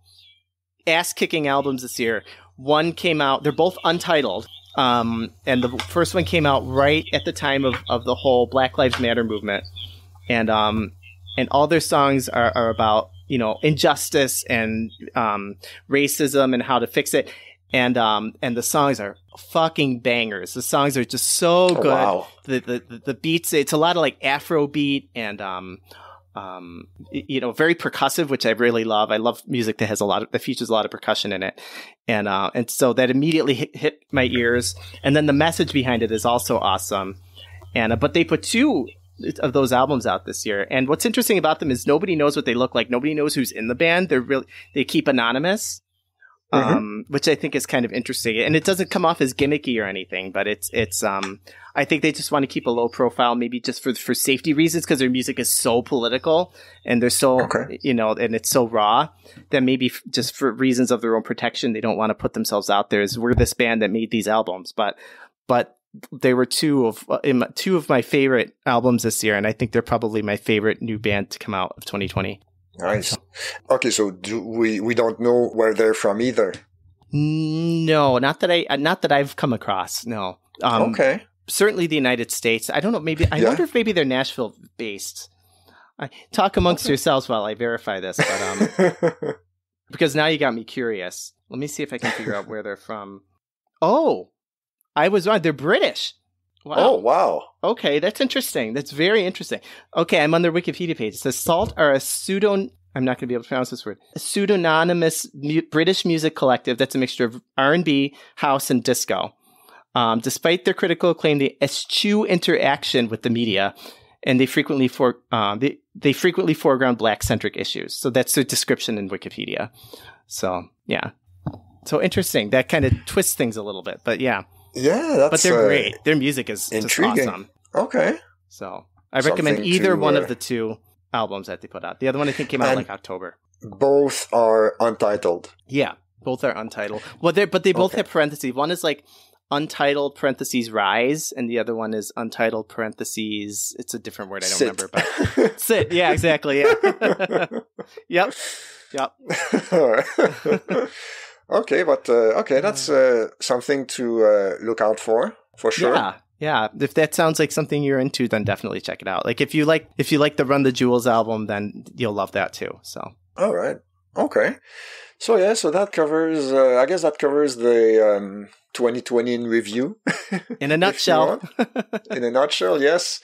ass-kicking albums this year. One came out, they're both untitled. And the first one came out right at the time of the whole Black Lives Matter movement. And all their songs are about, injustice and racism and how to fix it. And the songs are fucking bangers. The songs are just so good. Wow. The beats, it's a lot of like Afro beat and very percussive, which I really love. I love music that features a lot of percussion in it. And so that immediately hit my ears. And then the message behind it is also awesome. But they put 2 of those albums out this year. And what's interesting about them is nobody knows what they look like. Nobody knows who's in the band. They keep anonymous. Which I think is kind of interesting, and it doesn't come off as gimmicky or anything, but it's I think they just want to keep a low profile, maybe just for safety reasons, because their music is so political and they're so, and it's so raw that maybe just for reasons of their own protection, they don't want to put themselves out there as we're this band that made these albums. But they were 2 of my favorite albums this year. And I think they're probably my favorite new band to come out of 2020. Nice. Okay, so we don't know where they're from either. No, not that I've come across. No. Okay. Certainly the United States. I don't know. I wonder if maybe they're Nashville based. Talk amongst yourselves while I verify this, but because now you got me curious. Let me see if I can figure out where they're from. Oh, I was wrong. They're British. Wow. Oh, wow. Okay, that's interesting. That's very interesting. Okay, I'm on their Wikipedia page. It says SAULT are I'm not going to be able to pronounce this word. A pseudonymous British music collective that's a mixture of R&B, house, and disco. Despite their critical acclaim, they eschew interaction with the media, and they frequently foreground Black-centric issues. So that's their description in Wikipedia. So, yeah. So interesting. That kind of twists things a little bit, but yeah. Yeah, but they're great. Their music is intriguing. Just awesome. Okay. So I recommend either one of the 2 albums that they put out. The other one I think came out like October. Both are untitled. Yeah, both are untitled. Well, they both have parentheses. One is like untitled parentheses rise, and the other one is untitled parentheses. It's a different word. I don't remember. But sit. Yeah, exactly. Yeah. Yep. All right. Okay, but that's something to look out for sure. Yeah. If that sounds like something you're into, then definitely check it out. Like if you like the Run the Jewels album, then you'll love that too. So. All right. Okay. So yeah, that covers. I guess that covers the 2020 in review. In a nutshell. In a nutshell, yes.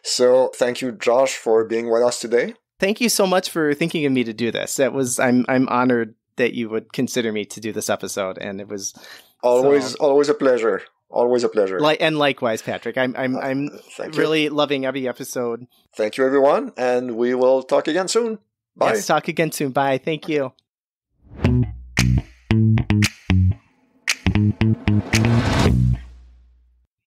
So thank you, Josh, for being with us today. Thank you so much for thinking of me to do this. I'm honored that you would consider me to do this episode, and it was always a pleasure. Always a pleasure. And likewise, Patrick. I'm really loving every episode. Thank you, everyone, and we will talk again soon. Bye. Yes, talk again soon. Bye. Thank you.